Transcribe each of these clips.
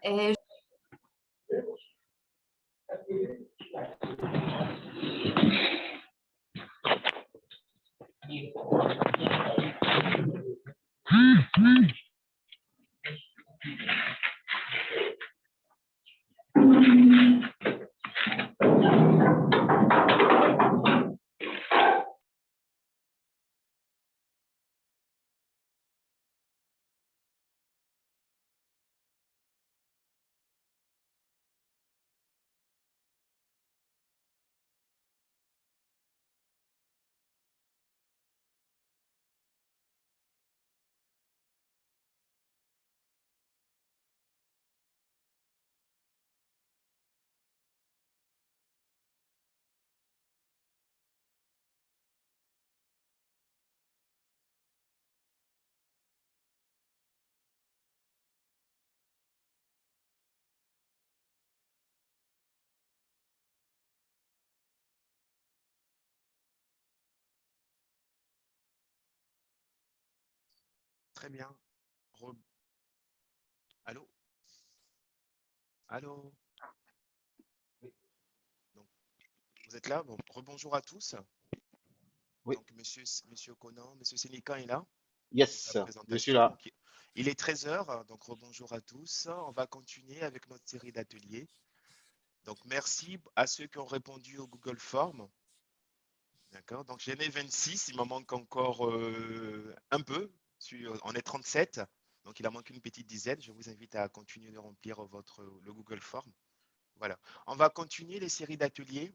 et Très bien. Re- Allô? Allô? Oui. Donc, vous êtes là? Bon, rebonjour à tous. Oui, Donc, monsieur Conan, monsieur Sénican est là pour sa yes, je suis présentation. là. Donc, il est 13 heures, donc rebonjour à tous. On va continuer avec notre série d'ateliers. Donc, merci à ceux qui ont répondu au Google Form. D'accord? Donc, j'en ai 26. Il m'en manque encore un peu. On est 37. Donc, il en manque une petite dizaine. Je vous invite à continuer de remplir le Google Form. Voilà. On va continuer les séries d'ateliers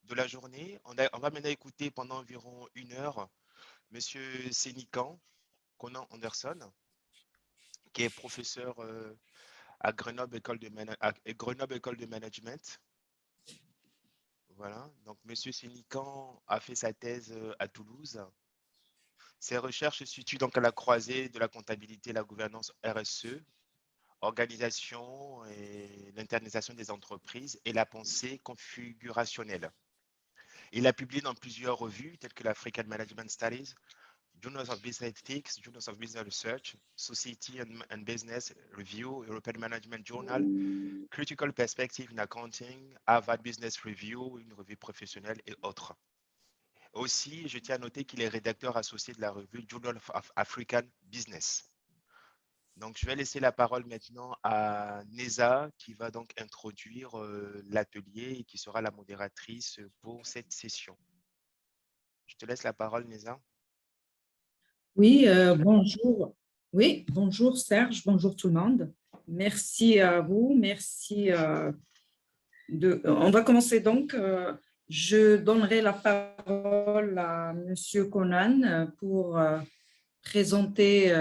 de la journée. On va maintenant écouter pendant environ 1 heure Monsieur Sénican, Conan Anderson, qui est professeur à Grenoble École de Management. Voilà. Donc, Monsieur Sénican a fait sa thèse à Toulouse. Ses recherches se situent donc à la croisée de la comptabilité et la gouvernance RSE, organisation et l'internalisation des entreprises et la pensée configurationnelle. Il a publié dans plusieurs revues telles que l'African Management Studies, Journals of Business Ethics, Journals of Business Research, Society and Business Review, European Management Journal, Critical Perspective in Accounting, Harvard Business Review, une revue professionnelle et autres. Aussi, je tiens à noter qu'il est rédacteur associé de la revue Journal of African Business. Donc, je vais laisser la parole maintenant à Neza qui va donc introduire l'atelier et qui sera la modératrice pour cette session. Je te laisse la parole, Neza. Oui, bonjour. Oui, bonjour Serge, bonjour tout le monde. Merci à vous, merci. On va commencer donc. Je donnerai la parole à Monsieur Conan pour présenter,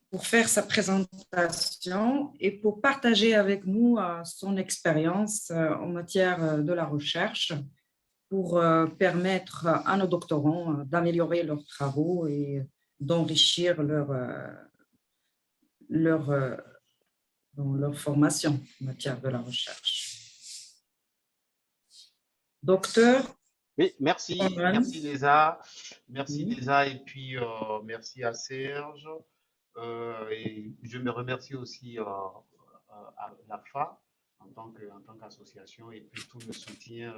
pour faire sa présentation et pour partager avec nous son expérience en matière de la recherche, pour permettre à nos doctorants d'améliorer leurs travaux et d'enrichir dans leur formation en matière de la recherche. Docteur. Oui, merci, merci Léza, merci Oui. Léza et puis merci à Serge. Et je me remercie aussi à l'AFA en tant qu'association et puis tout le soutien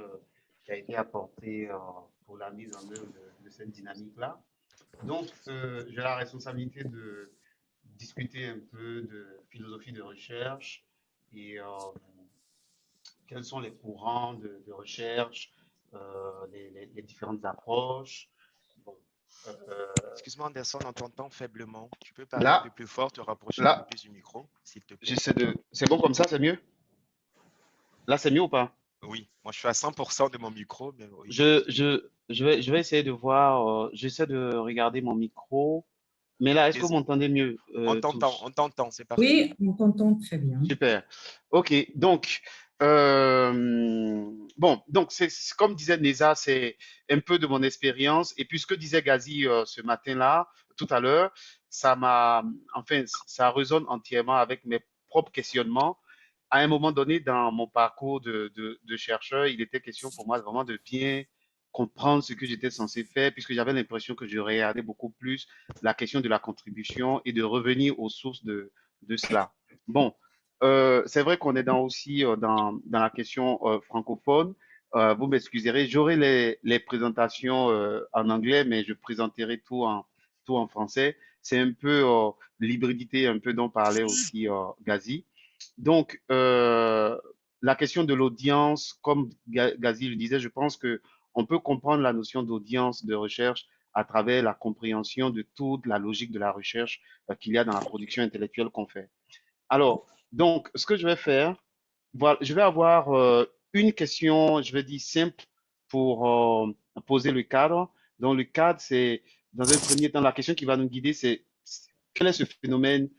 qui a été apporté pour la mise en œuvre de cette dynamique-là. Donc, j'ai la responsabilité de discuter un peu de philosophie de recherche et quels sont les courants de recherche, les différentes approches. Bon, Excuse-moi, Anderson, on t'entend faiblement. Tu peux parler un peu là, plus fort, te rapprocher un peu plus du micro, s'il te plaît. j'essaie de. C'est bon comme ça, c'est mieux? Là, c'est mieux ou pas? Oui, moi je suis à 100% de mon micro, mais oui. Je vais essayer de voir. J'essaie de regarder mon micro. Mais là, est-ce que vous m'entendez mieux tous? On t'entend, c'est parfait. Oui, on t'entend très bien. Super. OK. Donc, bon, donc c'est comme disait Neza, c'est un peu de mon expérience. Et puis ce que disait Gazi ce matin-là, tout à l'heure, ça résonne entièrement avec mes propres questionnements. À un moment donné, dans mon parcours de chercheur, il était question pour moi vraiment de bien comprendre ce que j'étais censé faire, puisque j'avais l'impression que je regardais beaucoup plus la question de la contribution et de revenir aux sources de cela. Bon, c'est vrai qu'on est aussi dans la question francophone. Vous m'excuserez, j'aurai les présentations en anglais, mais je présenterai tout en français. C'est un peu l'hybridité un peu dont parlait aussi Gazi. Donc, la question de l'audience, comme Gazi le disait, je pense que on peut comprendre la notion d'audience de recherche à travers la compréhension de toute la logique de la recherche qu'il y a dans la production intellectuelle qu'on fait. Alors, donc, ce que je vais faire, voilà, je vais avoir une question, je vais dire simple pour poser le cadre. Donc, le cadre, c'est, dans un premier temps, la question qui va nous guider, c'est quel est ce phénomène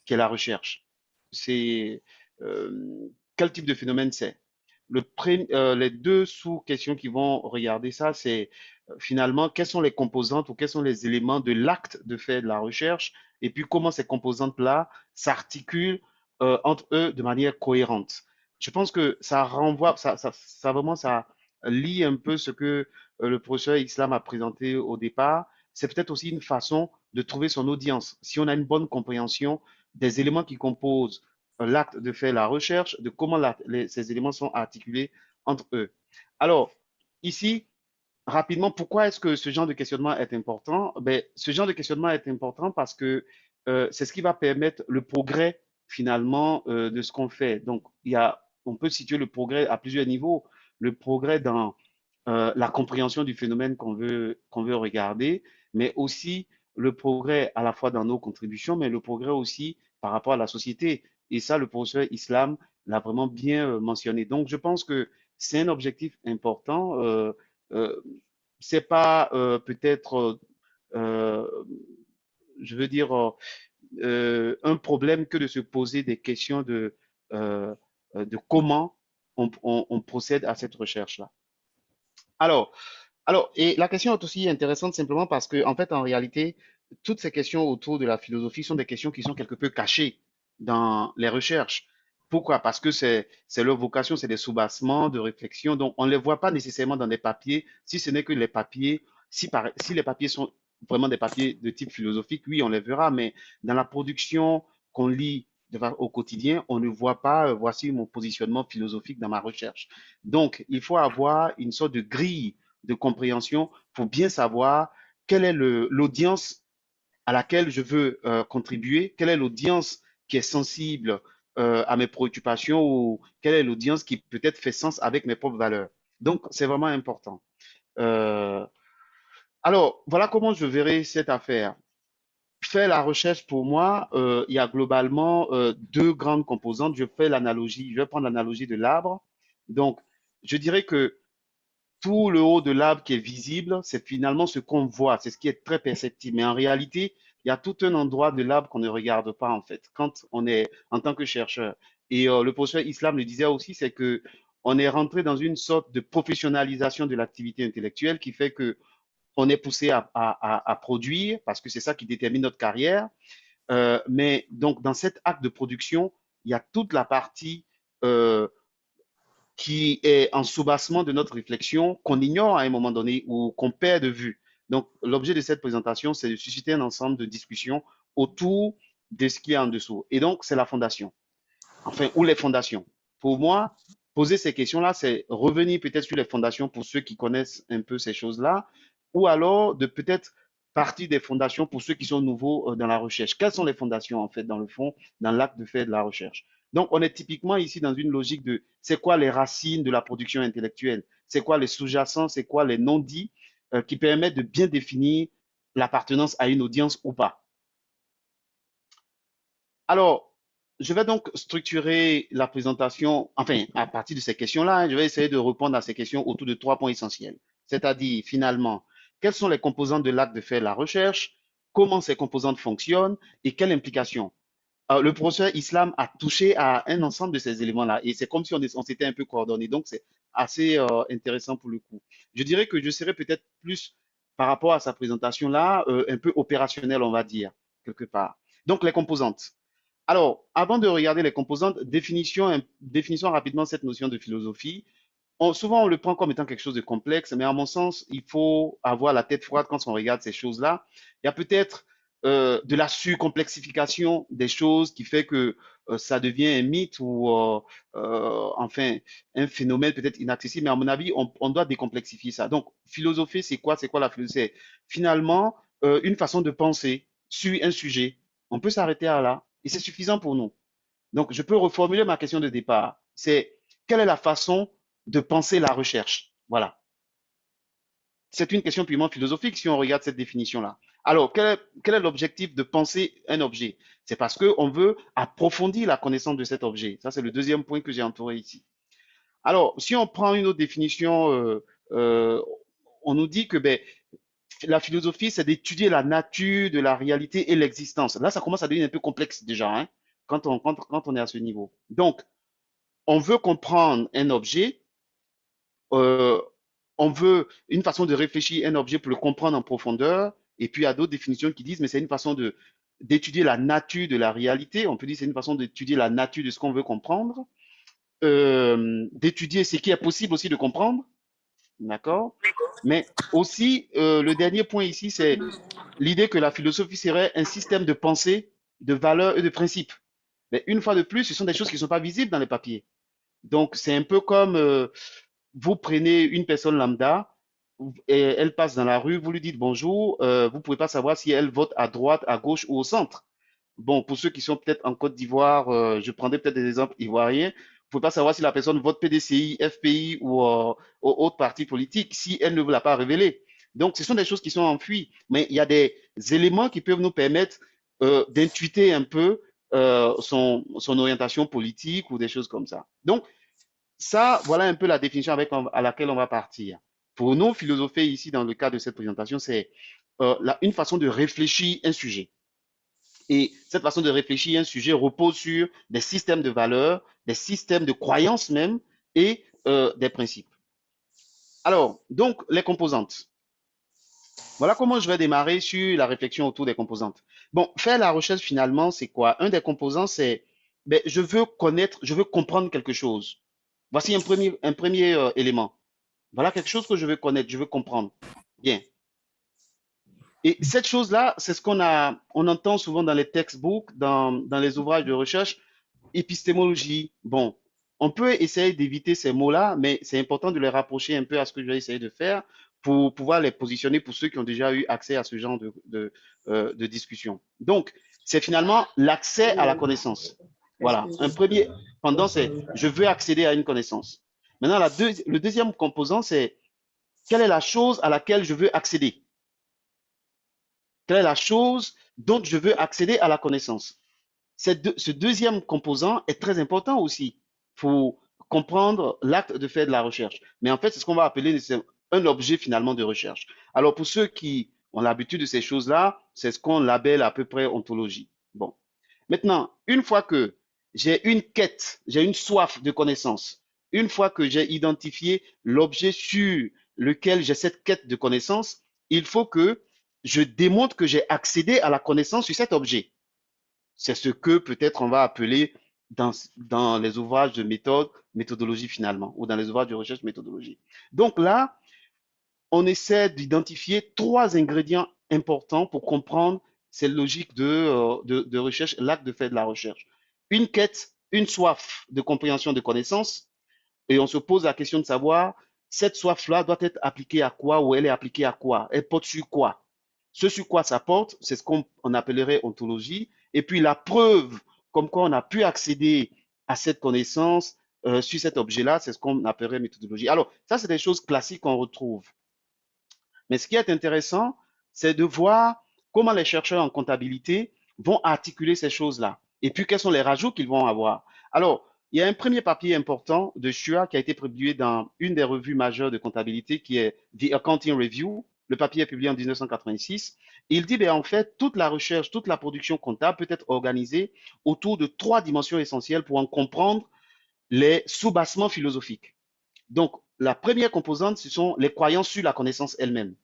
qu'est la recherche? C'est quel type de phénomène c'est? Les deux sous-questions qui vont regarder ça, c'est finalement quelles sont les composantes ou quels sont les éléments de l'acte de faire de la recherche et puis comment ces composantes-là s'articulent entre eux de manière cohérente. Je pense que ça renvoie, ça vraiment, ça lie un peu ce que le professeur Islam a présenté au départ. C'est peut-être aussi une façon de trouver son audience. Si on a une bonne compréhension des éléments qui composent l'acte de faire la recherche, de comment ces éléments sont articulés entre eux. Alors, ici, rapidement, pourquoi est-ce que ce genre de questionnement est important? Ben, ce genre de questionnement est important parce que c'est ce qui va permettre le progrès finalement de ce qu'on fait. Donc, on peut situer le progrès à plusieurs niveaux. Le progrès dans la compréhension du phénomène qu'on veut regarder, mais aussi le progrès à la fois dans nos contributions, mais le progrès aussi par rapport à la société. Et ça, le professeur Islam l'a vraiment bien mentionné. Donc, je pense que c'est un objectif important. Euh, c'est pas peut-être, euh, je veux dire, un problème que de se poser des questions de comment on procède à cette recherche-là. Alors, et la question est aussi intéressante simplement parce que, en fait, en réalité, toutes ces questions autour de la philosophie sont des questions qui sont quelque peu cachées dans les recherches. Pourquoi? Parce que c'est leur vocation, c'est des soubassements de réflexion. Donc, on ne les voit pas nécessairement dans des papiers, si ce n'est que les papiers, si les papiers sont vraiment des papiers de type philosophique, oui, on les verra, mais dans la production qu'on lit au quotidien, on ne voit pas, voici mon positionnement philosophique dans ma recherche. Donc, il faut avoir une sorte de grille de compréhension pour bien savoir quelle est l'audience à laquelle je veux contribuer, quelle est l'audience qui est sensible à mes préoccupations ou quelle est l'audience qui peut-être fait sens avec mes propres valeurs. Donc, c'est vraiment important. Euh, alors, voilà comment je verrai cette affaire. Faire la recherche, pour moi, il y a globalement deux grandes composantes. Je vais prendre l'analogie de l'arbre. Donc, je dirais que tout le haut de l'arbre qui est visible, c'est finalement ce qu'on voit, c'est ce qui est très perceptible. Mais en réalité, il y a tout un endroit de l'arbre qu'on ne regarde pas, en fait, quand on est en tant que chercheur. Et le professeur Islam le disait aussi, c'est que on est rentré dans une sorte de professionnalisation de l'activité intellectuelle qui fait que on est poussé à produire parce que c'est ça qui détermine notre carrière. Mais donc, dans cet acte de production, il y a toute la partie euh, qui est en soubassement de notre réflexion qu'on ignore à un moment donné ou qu'on perd de vue. Donc, l'objet de cette présentation, c'est de susciter un ensemble de discussions autour de ce qu'il y a en dessous. Et donc, c'est la fondation, enfin, ou les fondations. Pour moi, poser ces questions-là, c'est revenir peut-être sur les fondations pour ceux qui connaissent un peu ces choses-là, ou alors de peut-être partir des fondations pour ceux qui sont nouveaux dans la recherche. Quelles sont les fondations, en fait, dans le fond, dans l'acte de faire de la recherche? Donc, on est typiquement ici dans une logique de c'est quoi les racines de la production intellectuelle, c'est quoi les sous-jacents, c'est quoi les non-dits qui permettent de bien définir l'appartenance à une audience ou pas. Alors, je vais donc structurer la présentation, enfin, à partir de ces questions-là, hein, je vais essayer de répondre à ces questions autour de trois points essentiels. C'est-à-dire, finalement, quelles sont les composantes de l'acte de faire la recherche, comment ces composantes fonctionnent et quelles implications. Le professeur Islam a touché à un ensemble de ces éléments-là et c'est comme si on s'était un peu coordonné. Donc, c'est assez intéressant pour le coup. Je dirais que je serais peut-être plus, par rapport à sa présentation-là, un peu opérationnel, on va dire, quelque part. Donc, les composantes. Alors, avant de regarder les composantes, définissons rapidement cette notion de philosophie. Souvent, on le prend comme étant quelque chose de complexe, mais à mon sens, il faut avoir la tête froide quand on regarde ces choses-là. Il y a peut-être de la surcomplexification des choses qui fait que ça devient un mythe ou enfin un phénomène peut-être inaccessible. Mais à mon avis, on doit décomplexifier ça. Donc, philosopher, c'est quoi? C'est quoi la philosophie? C'est finalement une façon de penser sur un sujet. On peut s'arrêter à là et c'est suffisant pour nous. Donc, je peux reformuler ma question de départ. C'est quelle est la façon de penser la recherche? Voilà. C'est une question purement philosophique si on regarde cette définition-là. Alors, quel est l'objectif de penser un objet? C'est parce qu'on veut approfondir la connaissance de cet objet. Ça, c'est le deuxième point que j'ai entouré ici. Alors, si on prend une autre définition, euh, on nous dit que ben, la philosophie, c'est d'étudier la nature de la réalité et l'existence. Là, ça commence à devenir un peu complexe déjà, hein, quand on est à ce niveau. Donc, on veut comprendre un objet, euh, on veut une façon de réfléchir un objet pour le comprendre en profondeur, et puis il y a d'autres définitions qui disent, mais c'est une façon d'étudier la nature de la réalité. On peut dire que c'est une façon d'étudier la nature de ce qu'on veut comprendre, d'étudier ce qui est possible aussi de comprendre, d'accord? Mais aussi, le dernier point ici, c'est l'idée que la philosophie serait un système de pensée, de valeurs et de principes. Mais une fois de plus, ce sont des choses qui ne sont pas visibles dans les papiers. Donc, c'est un peu comme vous prenez une personne lambda et elle passe dans la rue, vous lui dites bonjour, vous ne pouvez pas savoir si elle vote à droite, à gauche ou au centre. Bon, pour ceux qui sont peut-être en Côte d'Ivoire, je prendrai peut-être des exemples ivoiriens. Vous ne pouvez pas savoir si la personne vote PDCI, FPI ou autre parti politique si elle ne vous l'a pas révélé. Donc, ce sont des choses qui sont enfuies, mais il y a des éléments qui peuvent nous permettre d'intuiter un peu son orientation politique ou des choses comme ça. Donc, ça, voilà un peu la définition à laquelle on va partir. Pour nous, philosopher ici, dans le cadre de cette présentation, c'est une façon de réfléchir un sujet. Et cette façon de réfléchir un sujet repose sur des systèmes de valeurs, des systèmes de croyances même, et des principes. Alors, donc, les composantes. Voilà comment je vais démarrer sur la réflexion autour des composantes. Bon, faire la recherche finalement, c'est quoi? Un des composants, c'est, ben, je veux connaître, je veux comprendre quelque chose. Voici un premier élément. Voilà quelque chose que je veux connaître, je veux comprendre. Bien. Et cette chose-là, c'est ce on entend souvent dans les textbooks, dans les ouvrages de recherche, épistémologie. Bon, on peut essayer d'éviter ces mots-là, mais c'est important de les rapprocher un peu à ce que je vais essayer de faire pour pouvoir les positionner pour ceux qui ont déjà eu accès à ce genre de discussion. Donc, c'est finalement l'accès à la connaissance. Voilà, un premier pendant, c'est je veux accéder à une connaissance. Maintenant, le deuxième composant, c'est quelle est la chose à laquelle je veux accéder? Quelle est la chose dont je veux accéder à la connaissance? Ce deuxième composant est très important aussi pour comprendre l'acte de faire de la recherche. Mais en fait, c'est ce qu'on va appeler un objet finalement de recherche. Alors, pour ceux qui ont l'habitude de ces choses-là, c'est ce qu'on labelle à peu près ontologie. Bon. Maintenant, une fois que j'ai une quête, j'ai une soif de connaissance, une fois que j'ai identifié l'objet sur lequel j'ai cette quête de connaissance, il faut que je démontre que j'ai accédé à la connaissance sur cet objet. C'est ce que peut-être on va appeler dans les ouvrages de méthodologie finalement, ou dans les ouvrages de recherche méthodologie. Donc là, on essaie d'identifier trois ingrédients importants pour comprendre cette logique de recherche, l'acte de faire de la recherche. Une quête, une soif de compréhension de connaissances, et on se pose la question de savoir, cette soif-là doit être appliquée à quoi ou elle est appliquée à quoi? Elle porte sur quoi? Ce sur quoi ça porte, c'est ce qu'on appellerait ontologie. Et puis la preuve, comme quoi on a pu accéder à cette connaissance sur cet objet-là, c'est ce qu'on appellerait méthodologie. Alors, ça, c'est des choses classiques qu'on retrouve. Mais ce qui est intéressant, c'est de voir comment les chercheurs en comptabilité vont articuler ces choses-là. Et puis, quels sont les rajouts qu'ils vont avoir. Alors, il y a un premier papier important de Chua qui a été publié dans une des revues majeures de comptabilité qui est The Accounting Review. Le papier est publié en 1986. Il dit, ben, en fait, toute la recherche, toute la production comptable peut être organisée autour de trois dimensions essentielles pour en comprendre les sous-bassements philosophiques. Donc, la première composante, ce sont les croyances sur la connaissance elle-même.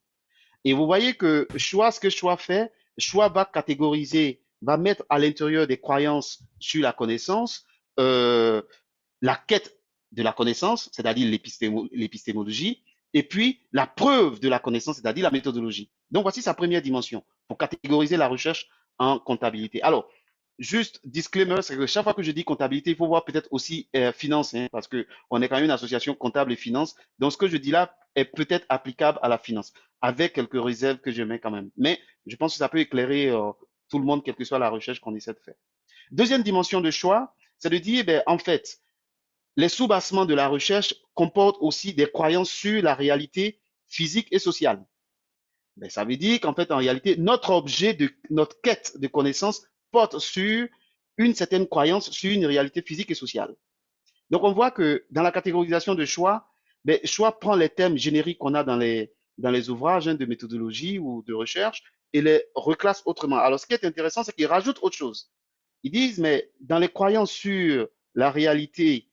Et vous voyez que ce que Choix fait, Choix va catégoriser, va mettre à l'intérieur des croyances sur la connaissance, la quête de la connaissance, c'est-à-dire l'épistémologie, et puis la preuve de la connaissance, c'est-à-dire la méthodologie. Donc, voici sa première dimension. pour catégoriser la recherche en comptabilité. Alors, juste disclaimer, c'est que chaque fois que je dis comptabilité, il faut voir peut-être aussi finance, hein, parce qu'on est quand même une association comptable et finance. Donc, ce que je dis là est peut-être applicable à la finance, avec quelques réserves que je mets quand même. Mais je pense que ça peut éclairer tout le monde, quelle que soit la recherche qu'on essaie de faire. Deuxième dimension de choix, c'est de dire, ben, en fait, les sous-bassements de la recherche comportent aussi des croyances sur la réalité physique et sociale. Ben, ça veut dire qu'en fait, en réalité, notre objet de notre quête de connaissances porte sur une certaine croyance sur une réalité physique et sociale. Donc, on voit que dans la catégorisation de choix, ben, choix prend les thèmes génériques qu'on a dans les ouvrages de méthodologie ou de recherche et les reclasse autrement. Alors, ce qui est intéressant, c'est qu'ils rajoutent autre chose. Ils disent, mais dans les croyances sur la réalité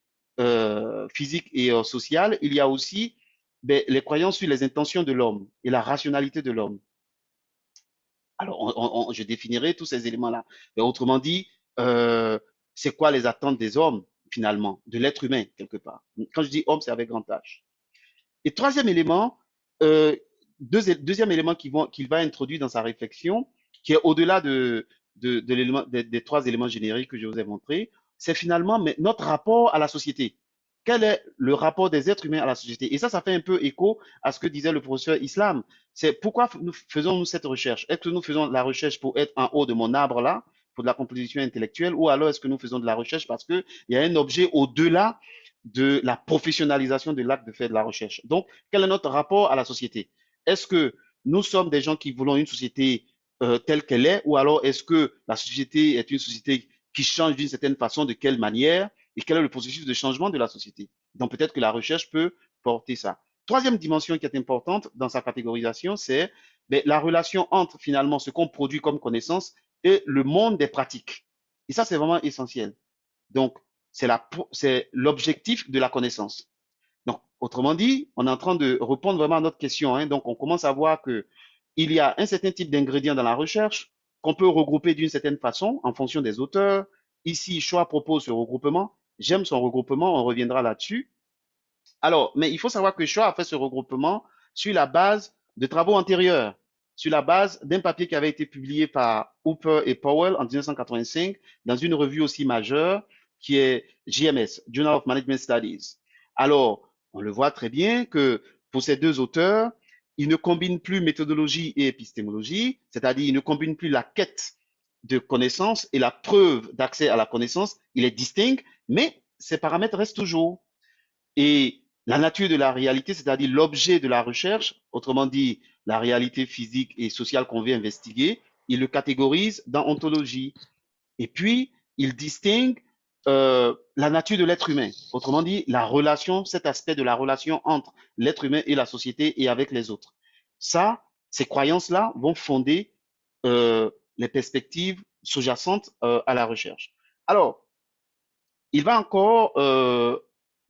physique et sociale, il y a aussi ben, les croyances sur les intentions de l'homme et la rationalité de l'homme. Alors, je définirai tous ces éléments-là. Mais autrement dit, c'est quoi les attentes des hommes, finalement, de l'être humain, quelque part. Quand je dis homme, c'est avec grand H. Et troisième élément, deuxième élément qu'il va introduire dans sa réflexion, qui est au-delà des trois éléments génériques que je vous ai montrés, c'est finalement notre rapport à la société. Quel est le rapport des êtres humains à la société? Et ça fait un peu écho à ce que disait le professeur Islam. C'est pourquoi faisons-nous cette recherche? Est-ce que nous faisons la recherche pour être en haut de mon arbre là, pour de la composition intellectuelle, ou alors est-ce que nous faisons de la recherche parce qu'il y a un objet au-delà de la professionnalisation de l'acte de faire de la recherche? Donc, quel est notre rapport à la société? Est-ce que nous sommes des gens qui voulons une société telle qu'elle est, ou alors est-ce que la société est une société qui change d'une certaine façon, de quelle manière, et quel est le processus de changement de la société? Donc, peut-être que la recherche peut porter ça. Troisième dimension qui est importante dans sa catégorisation, c'est la relation entre finalement ce qu'on produit comme connaissance et le monde des pratiques. Et ça, c'est vraiment essentiel. Donc, c'est l'objectif de la connaissance. Donc, autrement dit, on est en train de répondre vraiment à notre question, hein. Donc, on commence à voir que il y a un certain type d'ingrédients dans la recherche qu'on peut regrouper d'une certaine façon en fonction des auteurs. Ici, Choix propose ce regroupement. J'aime son regroupement, on reviendra là-dessus. Alors, mais il faut savoir que Choix a fait ce regroupement sur la base de travaux antérieurs, sur la base d'un papier qui avait été publié par Hooper et Powell en 1985 dans une revue aussi majeure qui est JMS, Journal of Management Studies. Alors, on le voit très bien que pour ces deux auteurs, ils ne combinent plus méthodologie et épistémologie, c'est-à-dire ils ne combinent plus la quête de connaissance et la preuve d'accès à la connaissance. Il est distinct, mais ces paramètres restent toujours. Et la nature de la réalité, c'est-à-dire l'objet de la recherche, autrement dit, la réalité physique et sociale qu'on veut investiguer, il le catégorise dans ontologie. Et puis, il distingue la nature de l'être humain, autrement dit, la relation, cet aspect de la relation entre l'être humain et la société et avec les autres. Ça, ces croyances-là vont fonder les perspectives sous-jacentes à la recherche. Alors, il va encore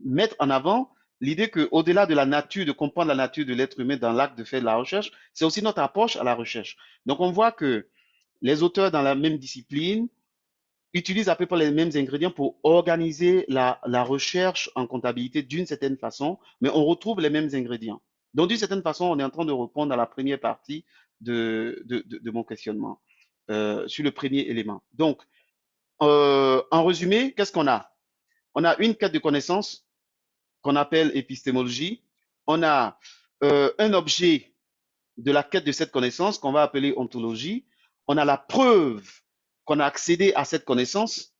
mettre en avant l'idée qu'au-delà de la nature, de comprendre la nature de l'être humain dans l'acte de faire de la recherche, c'est aussi notre approche à la recherche. Donc, on voit que les auteurs dans la même discipline utilisent à peu près les mêmes ingrédients pour organiser la recherche en comptabilité d'une certaine façon, mais on retrouve les mêmes ingrédients. Donc, d'une certaine façon, on est en train de répondre à la première partie de mon questionnement sur le premier élément. Donc, en résumé, qu'est-ce qu'on a? On a une quête de connaissance qu'on appelle épistémologie. On a un objet de la quête de cette connaissance qu'on va appeler ontologie. On a la preuve qu'on a accédé à cette connaissance,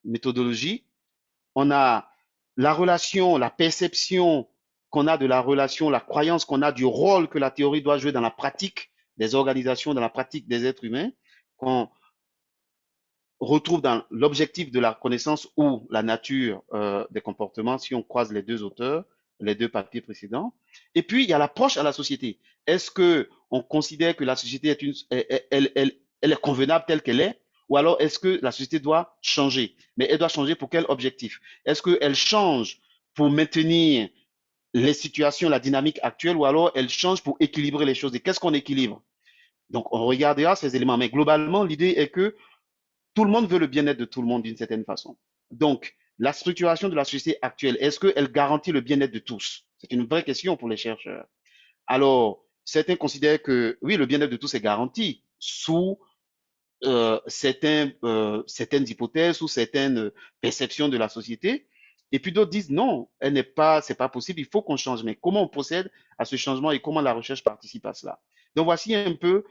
méthodologie. On a la relation, la perception qu'on a de la relation, la croyance qu'on a du rôle que la théorie doit jouer dans la pratique des organisations, dans la pratique des êtres humains, qu'on retrouve dans l'objectif de la connaissance ou la nature des comportements si on croise les deux auteurs, les deux papiers précédents. Et puis, il y a l'approche à la société. Est-ce que on considère que la société elle est convenable telle qu'elle est, ou alors est-ce que la société doit changer? Mais elle doit changer pour quel objectif? Est-ce qu'elle change pour maintenir les situations, la dynamique actuelle, ou alors elle change pour équilibrer les choses? Et qu'est-ce qu'on équilibre? Donc, on regardera ces éléments. Mais globalement, l'idée est que tout le monde veut le bien-être de tout le monde d'une certaine façon. Donc, la structuration de la société actuelle, est-ce qu'elle garantit le bien-être de tous? C'est une vraie question pour les chercheurs. Alors, certains considèrent que oui, le bien-être de tous est garanti sous certaines hypothèses ou certaines perceptions de la société. Et puis d'autres disent non, c'est pas possible, il faut qu'on change. Mais comment on procède à ce changement et comment la recherche participe à cela? Donc voici un peu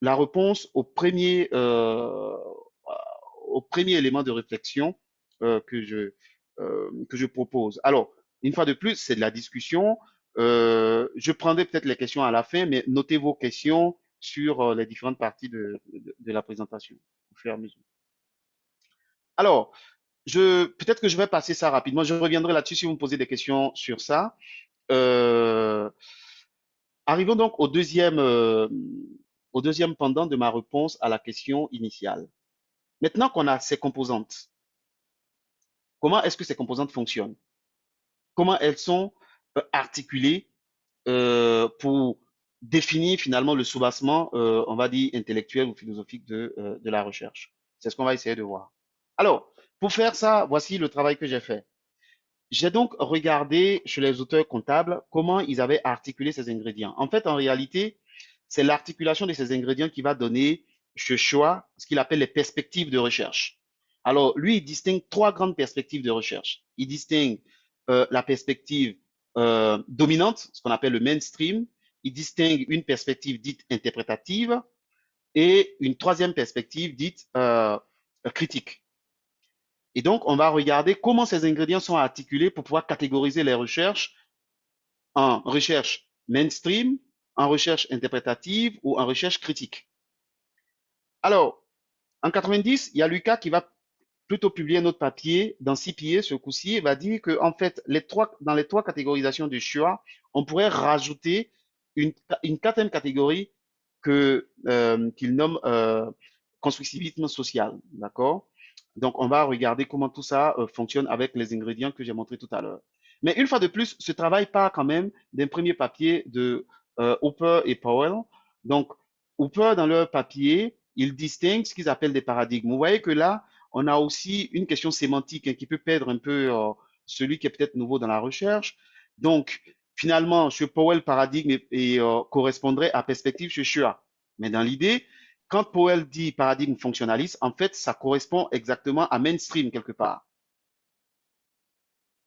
la réponse au premier élément de réflexion euh, que je, que je propose. Alors, une fois de plus, c'est de la discussion. Je prendrai peut-être les questions à la fin, mais notez vos questions sur les différentes parties de la présentation au fur et à mesure. Alors, peut-être que je vais passer ça rapidement. Je reviendrai là-dessus si vous me posez des questions sur ça. Euh, Arrivons donc au deuxième pendant de ma réponse à la question initiale. Maintenant qu'on a ces composantes, comment est-ce que ces composantes fonctionnent? Comment elles sont articulées pour définir finalement le soubassement, on va dire, intellectuel ou philosophique de la recherche? C'est ce qu'on va essayer de voir. Alors, pour faire ça, voici le travail que j'ai fait. J'ai donc regardé chez les auteurs comptables comment ils avaient articulé ces ingrédients. En fait, en réalité, c'est l'articulation de ces ingrédients qui va donner ce choix, ce qu'il appelle les perspectives de recherche. Alors, lui, il distingue trois grandes perspectives de recherche. Il distingue la perspective dominante, ce qu'on appelle le mainstream. Il distingue une perspective dite interprétative et une troisième perspective dite critique. Et donc, on va regarder comment ces ingrédients sont articulés pour pouvoir catégoriser les recherches en recherche mainstream, en recherche interprétative ou en recherche critique. Alors, en 90, il y a Lucas qui va plutôt publier un autre papier dans CPA ce coup-ci. Il va dire que, en fait, dans les trois catégorisations du choix, on pourrait rajouter une quatrième catégorie qu'il nomme constructivisme social. D'accord? Donc, on va regarder comment tout ça fonctionne avec les ingrédients que j'ai montrés tout à l'heure. Mais une fois de plus, ce travail part quand même d'un premier papier de Hooper et Powell. Donc, Hooper, dans leur papier, ils distinguent ce qu'ils appellent des paradigmes. Vous voyez que là, on a aussi une question sémantique qui peut perdre un peu celui qui est peut-être nouveau dans la recherche. Donc, finalement, chez Powell, paradigme correspondrait à perspective chez Shua. Mais dans l'idée, quand Powell dit paradigme fonctionnaliste, en fait, ça correspond exactement à mainstream quelque part.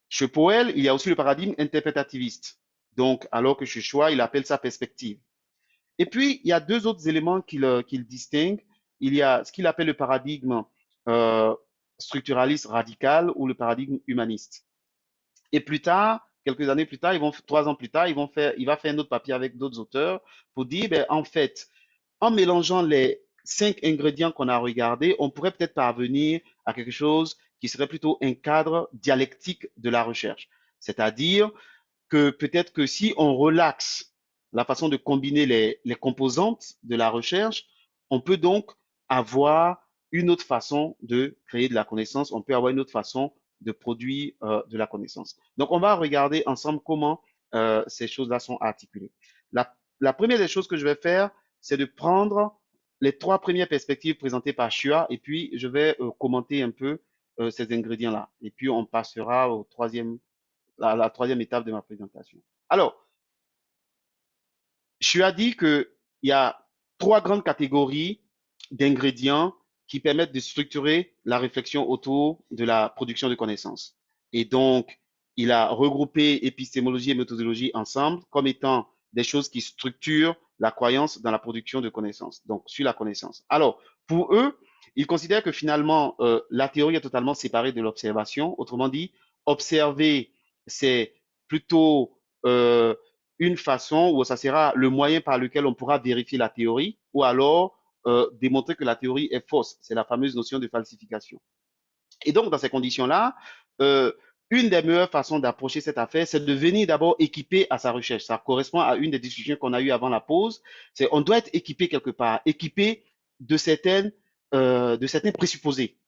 Chez Powell, il y a aussi le paradigme interprétativiste. Donc, alors que chez Shua, il appelle ça perspective. Et puis, il y a deux autres éléments qu'il distingue. Il y a ce qu'il appelle le paradigme structuraliste radical ou le paradigme humaniste. Et plus tard, quelques années plus tard, 3 ans plus tard, il va faire un autre papier avec d'autres auteurs pour dire, ben, en fait, en mélangeant les 5 ingrédients qu'on a regardés, on pourrait peut-être parvenir à quelque chose qui serait plutôt un cadre dialectique de la recherche. C'est-à-dire que peut-être que si on relaxe la façon de combiner les composantes de la recherche, on peut donc avoir une autre façon de créer de la connaissance, on peut avoir une autre façon de produire de la connaissance. Donc, on va regarder ensemble comment ces choses-là sont articulées. La première des choses que je vais faire, c'est de prendre les 3 premières perspectives présentées par Shua et puis je vais commenter un peu ces ingrédients-là. Et puis, on passera la troisième étape de ma présentation. Alors, Shua dit qu'il y a 3 grandes catégories d'ingrédients qui permettent de structurer la réflexion autour de la production de connaissances. Et donc, il a regroupé épistémologie et méthodologie ensemble comme étant des choses qui structurent la croyance dans la production de connaissances, donc sur la connaissance. Alors, pour eux, ils considèrent que finalement, la théorie est totalement séparée de l'observation. Autrement dit, observer, c'est plutôt une façon où ça sera le moyen par lequel on pourra vérifier la théorie ou alors démontrer que la théorie est fausse. C'est la fameuse notion de falsification. Et donc, dans ces conditions-là, une des meilleures façons d'approcher cette affaire, c'est de venir d'abord équiper à sa recherche. Ça correspond à une des discussions qu'on a eues avant la pause. C'est on doit être équipé quelque part, équipé de certains présupposés.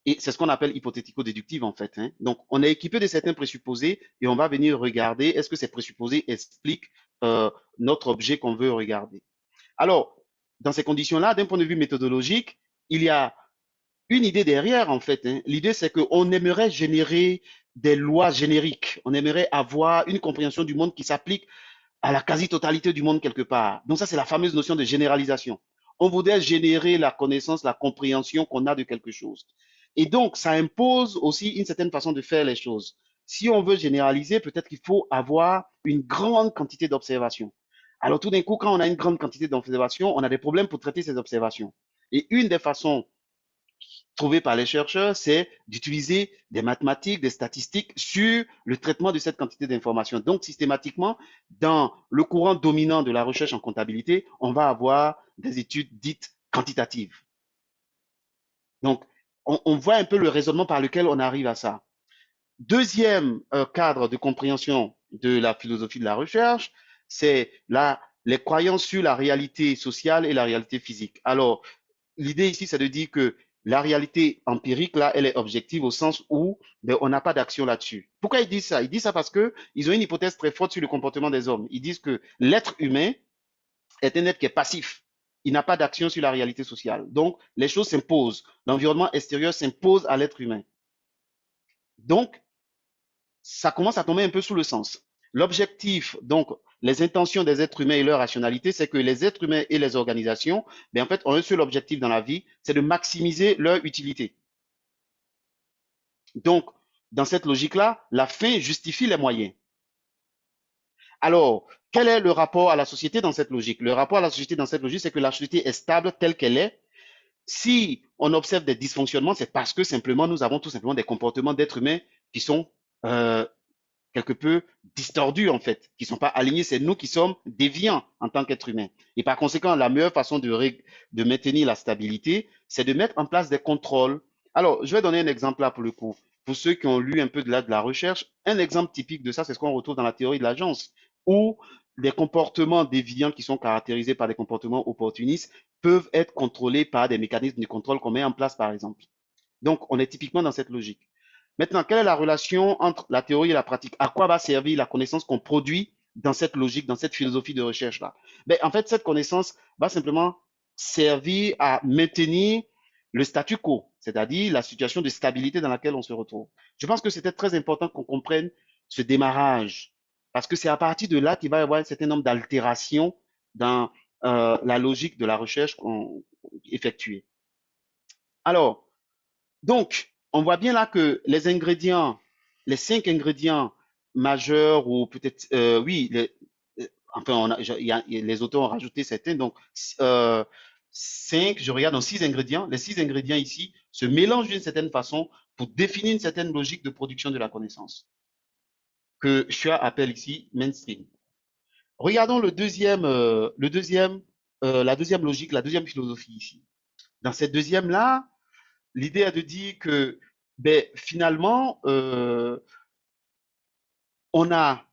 Et c'est ce qu'on appelle hypothético-déductive en fait. Hein. Donc, on est équipé de certains présupposés et on va venir regarder est-ce que ces présupposés expliquent notre objet qu'on veut regarder. Alors, dans ces conditions-là, d'un point de vue méthodologique, il y a une idée derrière, en fait. Hein. L'idée, c'est qu'on aimerait générer des lois génériques. On aimerait avoir une compréhension du monde qui s'applique à la quasi-totalité du monde quelque part. Donc ça, c'est la fameuse notion de généralisation. On voudrait générer la connaissance, la compréhension qu'on a de quelque chose. Et donc, ça impose aussi une certaine façon de faire les choses. Si on veut généraliser, peut-être qu'il faut avoir une grande quantité d'observations. Alors tout d'un coup, quand on a une grande quantité d'observations, on a des problèmes pour traiter ces observations. Et une des façons trouvées par les chercheurs, c'est d'utiliser des mathématiques, des statistiques sur le traitement de cette quantité d'informations. Donc, systématiquement, dans le courant dominant de la recherche en comptabilité, on va avoir des études dites quantitatives. Donc, on voit un peu le raisonnement par lequel on arrive à ça. Deuxième cadre de compréhension de la philosophie de la recherche, c'est les croyances sur la réalité sociale et la réalité physique. Alors, l'idée ici, c'est de dire que la réalité empirique, là, elle est objective au sens où on n'a pas d'action là-dessus. Pourquoi ils disent ça? Ils disent ça parce qu'ils ont une hypothèse très forte sur le comportement des hommes. Ils disent que l'être humain est un être qui est passif. Il n'a pas d'action sur la réalité sociale. Donc, les choses s'imposent. L'environnement extérieur s'impose à l'être humain. Donc, ça commence à tomber un peu sous le sens. L'objectif, donc, les intentions des êtres humains et leur rationalité, c'est que les êtres humains et les organisations, en fait, ont un seul objectif dans la vie, c'est de maximiser leur utilité. Donc, dans cette logique-là, la fin justifie les moyens. Alors, quel est le rapport à la société dans cette logique? Le rapport à la société dans cette logique, c'est que la société est stable telle qu'elle est. Si on observe des dysfonctionnements, c'est parce que simplement, nous avons tout simplement des comportements d'êtres humains qui sont quelque peu distordus en fait, qui ne sont pas alignés. C'est nous qui sommes déviants en tant qu'êtres humains. Et par conséquent, la meilleure façon de maintenir la stabilité, c'est de mettre en place des contrôles. Alors, je vais donner un exemple là pour le coup. Pour ceux qui ont lu un peu de la recherche, un exemple typique de ça, c'est ce qu'on retrouve dans la théorie de l'agence, où les comportements déviants qui sont caractérisés par des comportements opportunistes peuvent être contrôlés par des mécanismes de contrôle qu'on met en place, par exemple. Donc, on est typiquement dans cette logique. Maintenant, quelle est la relation entre la théorie et la pratique? À quoi va servir la connaissance qu'on produit dans cette logique, dans cette philosophie de recherche-là? En fait, cette connaissance va simplement servir à maintenir le statu quo, c'est-à-dire la situation de stabilité dans laquelle on se retrouve. Je pense que c'était très important qu'on comprenne ce démarrage, parce que c'est à partir de là qu'il va y avoir un certain nombre d'altérations dans la logique de la recherche qu'on effectuée. Alors, donc, on voit bien là que les ingrédients, les 5 ingrédients majeurs, ou peut-être, oui, enfin, les auteurs ont rajouté certains, donc 5, je regarde, dans 6 ingrédients. Les 6 ingrédients ici se mélangent d'une certaine façon pour définir une certaine logique de production de la connaissance, que Chua appelle ici mainstream. Regardons la deuxième logique, la deuxième philosophie ici. Dans cette deuxième-là, l'idée est de dire que finalement, on a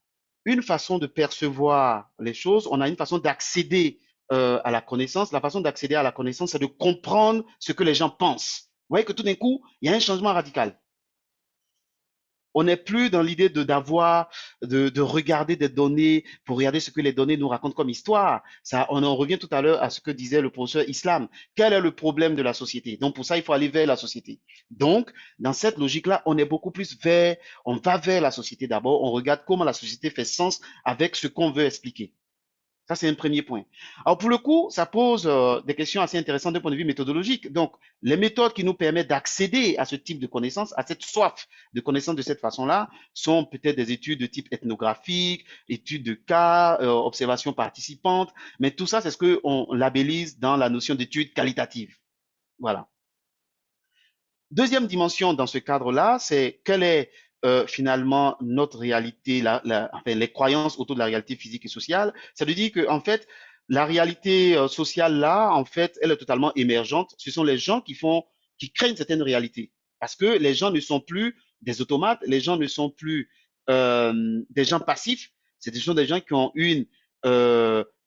une façon de percevoir les choses, on a une façon d'accéder à la connaissance. La façon d'accéder à la connaissance, c'est de comprendre ce que les gens pensent. Vous voyez que tout d'un coup, il y a un changement radical. On n'est plus dans l'idée de regarder des données pour regarder ce que les données nous racontent comme histoire. Ça, on en revient tout à l'heure à ce que disait le professeur Islam. Quel est le problème de la société? Donc, pour ça, il faut aller vers la société. Donc, dans cette logique-là, on est beaucoup plus on va vers la société d'abord. On regarde comment la société fait sens avec ce qu'on veut expliquer. Ça, c'est un premier point. Alors, pour le coup, ça pose des questions assez intéressantes d'un point de vue méthodologique. Donc, les méthodes qui nous permettent d'accéder à ce type de connaissances, à cette soif de connaissances de cette façon-là, sont peut-être des études de type ethnographique, études de cas, observations participantes. Mais tout ça, c'est ce qu'on labellise dans la notion d'études qualitatives. Voilà. Deuxième dimension dans ce cadre-là, c'est quelle est finalement notre réalité, enfin, les croyances autour de la réalité physique et sociale. Ça veut dire que en fait, la réalité sociale là, en fait, elle est totalement émergente. Ce sont les gens qui créent une certaine réalité, parce que les gens ne sont plus des automates, les gens ne sont plus des gens passifs. Ce sont des gens qui ont une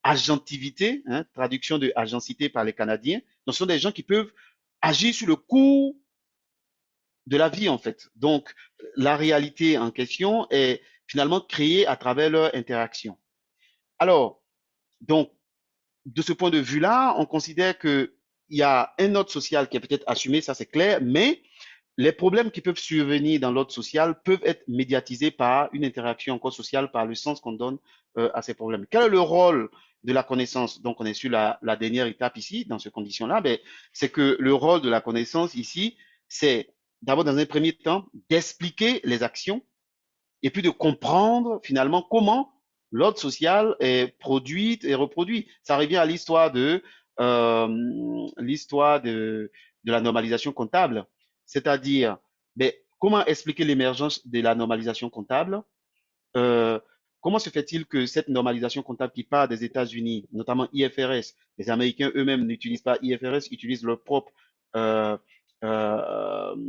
agentivité, hein, traduction de agencité par les Canadiens. Donc, ce sont des gens qui peuvent agir sur le cours de la vie en fait. Donc, la réalité en question est finalement créée à travers leur interaction. Alors, donc, de ce point de vue-là, on considère qu'il y a un ordre social qui est peut-être assumé, ça c'est clair, mais les problèmes qui peuvent survenir dans l'ordre social peuvent être médiatisés par une interaction encore sociale, par le sens qu'on donne à ces problèmes. Quel est le rôle de la connaissance? Donc, on est sur la dernière étape ici, dans ces conditions-là, mais c'est que le rôle de la connaissance ici, c'est d'abord, dans un premier temps, d'expliquer les actions et puis de comprendre finalement comment l'ordre social est produit et reproduit. Ça revient à l'histoire de la normalisation comptable, c'est-à-dire ben, comment expliquer l'émergence de la normalisation comptable. euh, Comment se fait-il que cette normalisation comptable qui part des États-Unis, notamment IFRS, les Américains eux-mêmes n'utilisent pas IFRS, utilisent euh,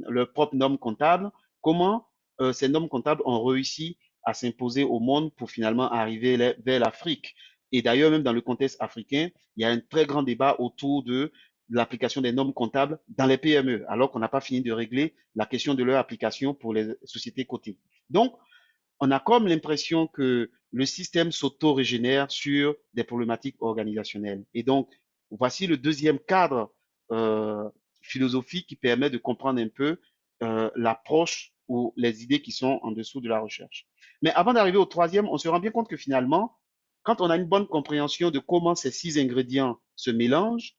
leur propre norme comptable. Comment ces normes comptables ont réussi à s'imposer au monde pour finalement arriver vers l'Afrique? Et d'ailleurs, même dans le contexte africain, il y a un très grand débat autour de l'application des normes comptables dans les PME, alors qu'on n'a pas fini de régler la question de leur application pour les sociétés cotées. Donc, on a comme l'impression que le système s'auto-régénère sur des problématiques organisationnelles. Et donc, voici le deuxième cadre euh, philosophique qui permet de comprendre un peu l'approche ou les idées qui sont en dessous de la recherche. Mais avant d'arriver au troisième, on se rend bien compte que finalement, quand on a une bonne compréhension de comment ces 6 ingrédients se mélangent,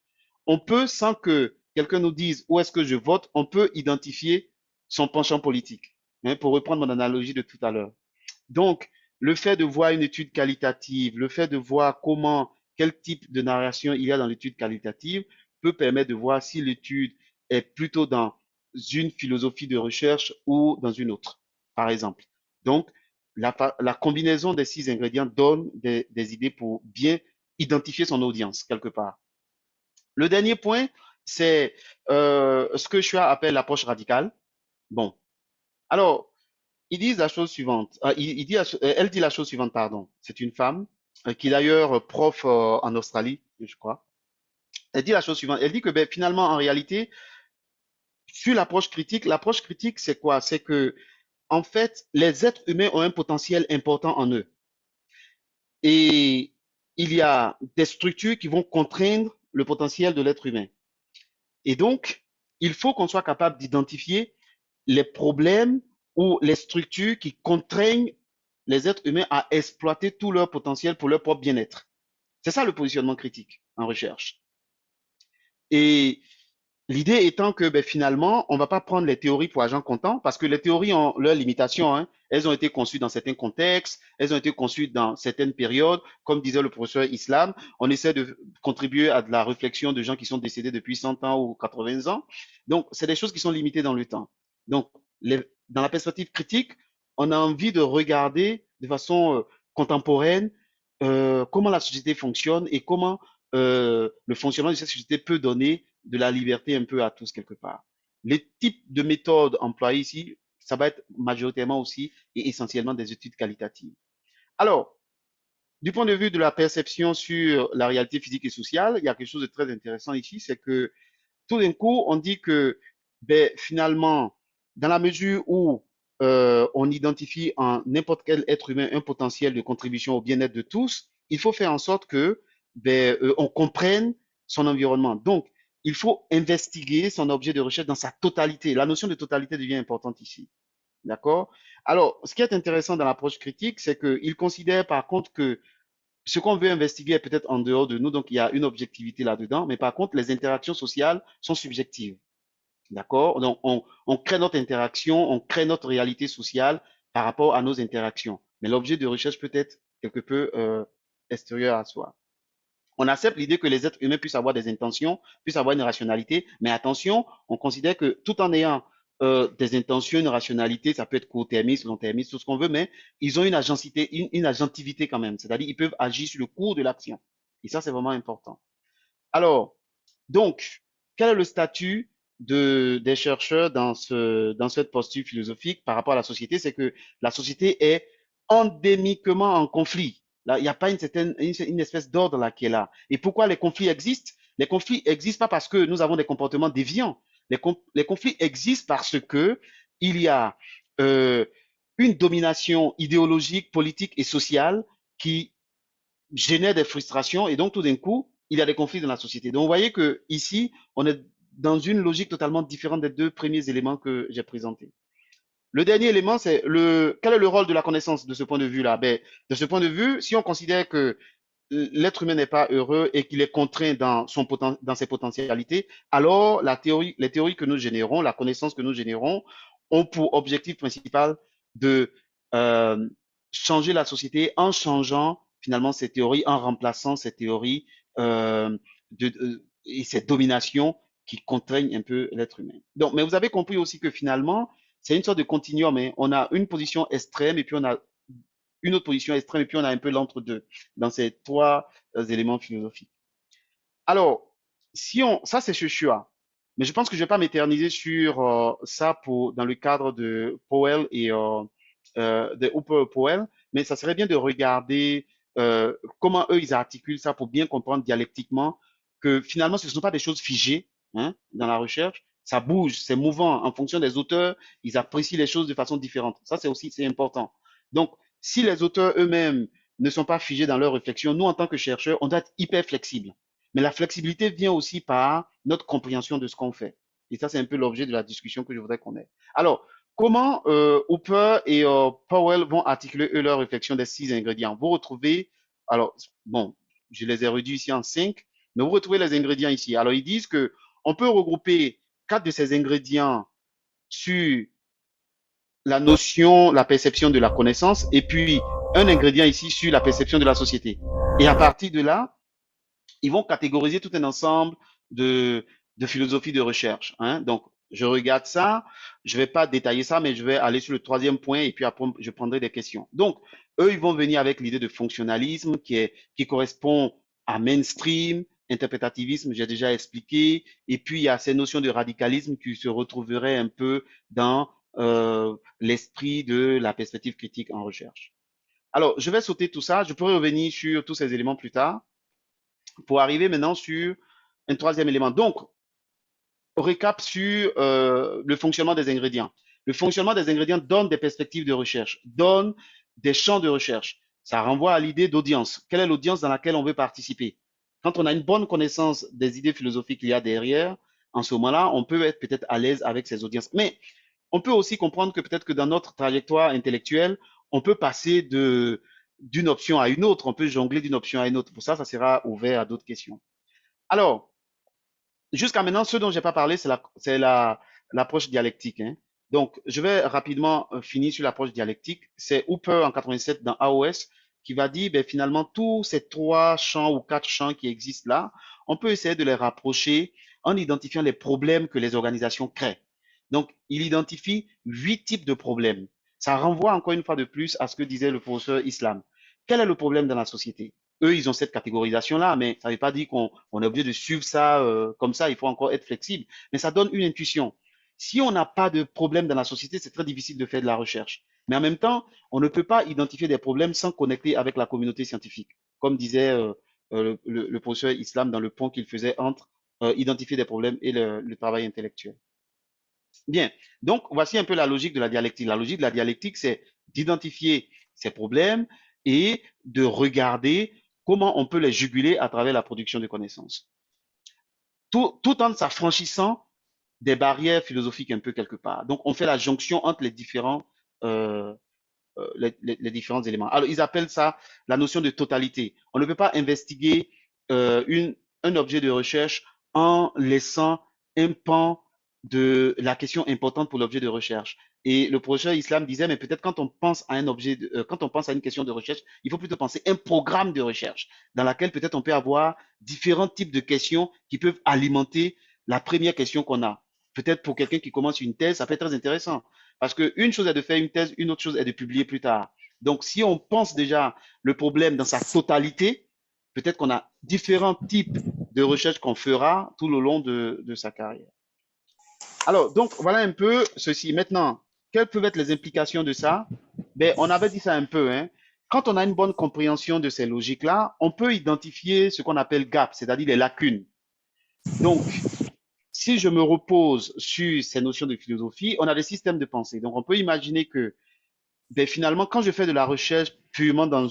on peut, sans que quelqu'un nous dise où est-ce que je vote, on peut identifier son penchant politique. Hein, pour reprendre mon analogie de tout à l'heure. Donc, le fait de voir une étude qualitative, le fait de voir quel type de narration il y a dans l'étude qualitative peut permettre de voir si l'étude est plutôt dans une philosophie de recherche ou dans une autre, par exemple. Donc, la combinaison des 6 ingrédients donne des idées pour bien identifier son audience quelque part. Le dernier point, c'est ce que Chua appelle l'approche radicale. Bon, alors, ils disent la chose suivante. Elle dit la chose suivante, pardon. C'est une femme qui est d'ailleurs prof en Australie, je crois. Elle dit la chose suivante. Elle dit que ben, finalement, en réalité, sur l'approche critique, c'est quoi? C'est que, en fait, les êtres humains ont un potentiel important en eux. Et il y a des structures qui vont contraindre le potentiel de l'être humain. Et donc, il faut qu'on soit capable d'identifier les problèmes ou les structures qui contraignent les êtres humains à exploiter tout leur potentiel pour leur propre bien-être. C'est ça le positionnement critique en recherche. Et l'idée étant que ben, finalement, on ne va pas prendre les théories pour argent comptant parce que les théories ont leurs limitations. Hein. Elles ont été conçues dans certains contextes, elles ont été conçues dans certaines périodes. Comme disait le professeur Islam, on essaie de contribuer à de la réflexion de gens qui sont décédés depuis 100 ans ou 80 ans. Donc, c'est des choses qui sont limitées dans le temps. Donc, dans la perspective critique, on a envie de regarder de façon contemporaine comment la société fonctionne et comment le fonctionnement de cette société peut donner de la liberté un peu à tous quelque part. Les types de méthodes employées ici, ça va être majoritairement aussi et essentiellement des études qualitatives. Alors, du point de vue de la perception sur la réalité physique et sociale, il y a quelque chose de très intéressant ici, c'est que tout d'un coup, on dit que ben, finalement, dans la mesure où on identifie en n'importe quel être humain un potentiel de contribution au bien-être de tous, il faut faire en sorte que ben, on comprenne son environnement. Donc, il faut investiguer son objet de recherche dans sa totalité. La notion de totalité devient importante ici. D'accord? Alors, ce qui est intéressant dans l'approche critique, c'est qu'il considère par contre que ce qu'on veut investiguer est peut-être en dehors de nous, donc il y a une objectivité là-dedans, mais par contre, les interactions sociales sont subjectives. D'accord? Donc, on crée notre interaction, on crée notre réalité sociale par rapport à nos interactions. Mais l'objet de recherche peut être quelque peu extérieur à soi. On accepte l'idée que les êtres humains puissent avoir des intentions, puissent avoir une rationalité, mais attention, on considère que tout en ayant des intentions, une rationalité, ça peut être court-termiste, long-termiste, tout ce qu'on veut, mais ils ont une agencité, une agentivité quand même, c'est-à-dire ils peuvent agir sur le cours de l'action. Et ça, c'est vraiment important. Alors, donc, quel est le statut des chercheurs dans cette posture philosophique par rapport à la société? C'est que la société est endémiquement en conflit. Là, il n'y a pas une espèce d'ordre là qui est là. Et pourquoi les conflits existent? Les conflits existent pas parce que nous avons des comportements déviants. Les conflits existent parce que il y a une domination idéologique, politique et sociale qui génère des frustrations et donc tout d'un coup, il y a des conflits dans la société. Donc, vous voyez que ici, on est dans une logique totalement différente des deux premiers éléments que j'ai présentés. Le dernier élément, c'est quel est le rôle de la connaissance de ce point de vue-là? Ben, de ce point de vue, si on considère que l'être humain n'est pas heureux et qu'il est contraint dans ses potentialités, alors les théories que nous générons, la connaissance que nous générons, ont pour objectif principal de euh, changer la société en changeant finalement ces théories, en remplaçant ces théories euh, et ces dominations qui contraignent un peu l'être humain. Donc, mais vous avez compris aussi que finalement, c'est une sorte de continuum. Hein. On a une position extrême et puis on a une autre position extrême et puis on a un peu l'entre-deux dans ces trois éléments philosophiques. Alors, ça c'est Shua, mais je pense que je vais pas m'éterniser sur ça dans le cadre de Powell et de Hooper Powell, mais ça serait bien de regarder comment eux ils articulent ça pour bien comprendre dialectiquement que finalement ce ne sont pas des choses figées hein, dans la recherche, ça bouge, c'est mouvant en fonction des auteurs, ils apprécient les choses de façon différente. Ça c'est important. Donc, si les auteurs eux-mêmes ne sont pas figés dans leur réflexion, nous en tant que chercheurs, on doit être hyper flexible. Mais la flexibilité vient aussi par notre compréhension de ce qu'on fait. Et ça, c'est un peu l'objet de la discussion que je voudrais qu'on ait. Alors, comment Hooper et Powell vont articuler eux leur réflexion des 6 ingrédients? Vous retrouvez, alors, bon, je les ai réduits ici en 5, mais vous retrouvez les ingrédients ici. Alors, ils disent que on peut regrouper 4 de ces ingrédients sur la notion, la perception de la connaissance, et puis un ingrédient ici sur la perception de la société. Et à partir de là, ils vont catégoriser tout un ensemble de philosophies de recherche. Hein. Donc, je regarde ça, je ne vais pas détailler ça, mais je vais aller sur le troisième point et puis après, je prendrai des questions. Donc, eux, ils vont venir avec l'idée de fonctionnalisme qui correspond à mainstream, interprétativisme, j'ai déjà expliqué, et puis il y a ces notions de radicalisme qui se retrouveraient un peu dans l'esprit de la perspective critique en recherche. Alors, je vais sauter tout ça, je pourrais revenir sur tous ces éléments plus tard pour arriver maintenant sur un troisième élément. Donc, récap sur le fonctionnement des ingrédients. Le fonctionnement des ingrédients donne des perspectives de recherche, donne des champs de recherche. Ça renvoie à l'idée d'audience. Quelle est l'audience dans laquelle on veut participer? Quand on a une bonne connaissance des idées philosophiques qu'il y a derrière, en ce moment-là, on peut être peut-être à l'aise avec ces audiences. Mais on peut aussi comprendre que peut-être que dans notre trajectoire intellectuelle, on peut passer d'une option à une autre, on peut jongler d'une option à une autre. Pour ça, ça sera ouvert à d'autres questions. Alors, jusqu'à maintenant, ce dont j'ai pas parlé, c'est l'approche dialectique. Hein. Donc, je vais rapidement finir sur l'approche dialectique. C'est Hooper en 87 dans AOS qui va dire, ben, finalement, tous ces 3 champs ou 4 champs qui existent là, on peut essayer de les rapprocher en identifiant les problèmes que les organisations créent. Donc, il identifie 8 types de problèmes. Ça renvoie encore une fois de plus à ce que disait le professeur Islam. Quel est le problème dans la société? Eux, ils ont cette catégorisation-là, mais ça ne veut pas dire qu'on est obligé de suivre ça comme ça. Il faut encore être flexible. Mais ça donne une intuition. Si on n'a pas de problème dans la société, c'est très difficile de faire de la recherche. Mais en même temps, on ne peut pas identifier des problèmes sans connecter avec la communauté scientifique. Comme disait le professeur Islam dans le pont qu'il faisait entre identifier des problèmes et le travail intellectuel. Bien, donc voici un peu la logique de la dialectique. La logique de la dialectique, c'est d'identifier ces problèmes et de regarder comment on peut les juguler à travers la production de connaissances. Tout en s'affranchissant des barrières philosophiques un peu quelque part. Donc, on fait la jonction entre les différents différents éléments. Alors, ils appellent ça la notion de totalité. On ne peut pas investiguer un objet de recherche en laissant un pan de la question importante pour l'objet de recherche. Et le professeur Islam disait, mais peut-être quand on pense à un objet, quand on pense à une question de recherche, il faut plutôt penser à un programme de recherche dans laquelle peut-être on peut avoir différents types de questions qui peuvent alimenter la première question qu'on a. Peut-être pour quelqu'un qui commence une thèse, ça peut être très intéressant. Parce qu'une chose est de faire une thèse, une autre chose est de publier plus tard. Donc, si on pense déjà le problème dans sa totalité, peut-être qu'on a différents types de recherches qu'on fera tout le long de sa carrière. Alors, donc, voilà un peu ceci. Maintenant, quelles peuvent être les implications de ça? Ben, on avait dit ça un peu. Hein. Quand on a une bonne compréhension de ces logiques-là, on peut identifier ce qu'on appelle gap, c'est-à-dire les lacunes. Donc, si je me repose sur ces notions de philosophie, on a des systèmes de pensée. Donc, on peut imaginer que ben, finalement, quand je fais de la recherche purement dans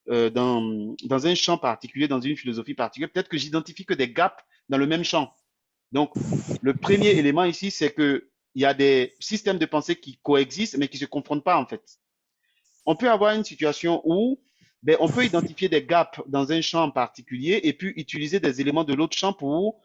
un champ particulier, dans une philosophie particulière, peut-être que j'identifie que des gaps dans le même champ. Donc, le premier élément ici, c'est qu'il y a des systèmes de pensée qui coexistent, mais qui ne se confrontent pas en fait. On peut avoir une situation où ben, on peut identifier des gaps dans un champ en particulier et puis utiliser des éléments de l'autre champ pour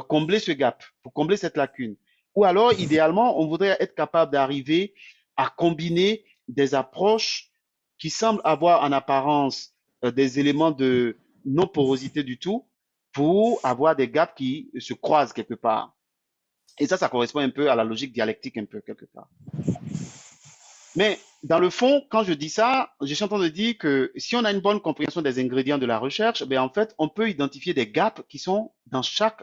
combler ce gap, pour combler cette lacune. Ou alors, idéalement, on voudrait être capable d'arriver à combiner des approches qui semblent avoir en apparence des éléments de non-porosité du tout pour avoir des gaps qui se croisent quelque part. Et ça correspond un peu à la logique dialectique, un peu quelque part. Mais dans le fond, quand je dis ça, je suis en train de dire que si on a une bonne compréhension des ingrédients de la recherche, ben en fait, on peut identifier des gaps qui sont dans chaque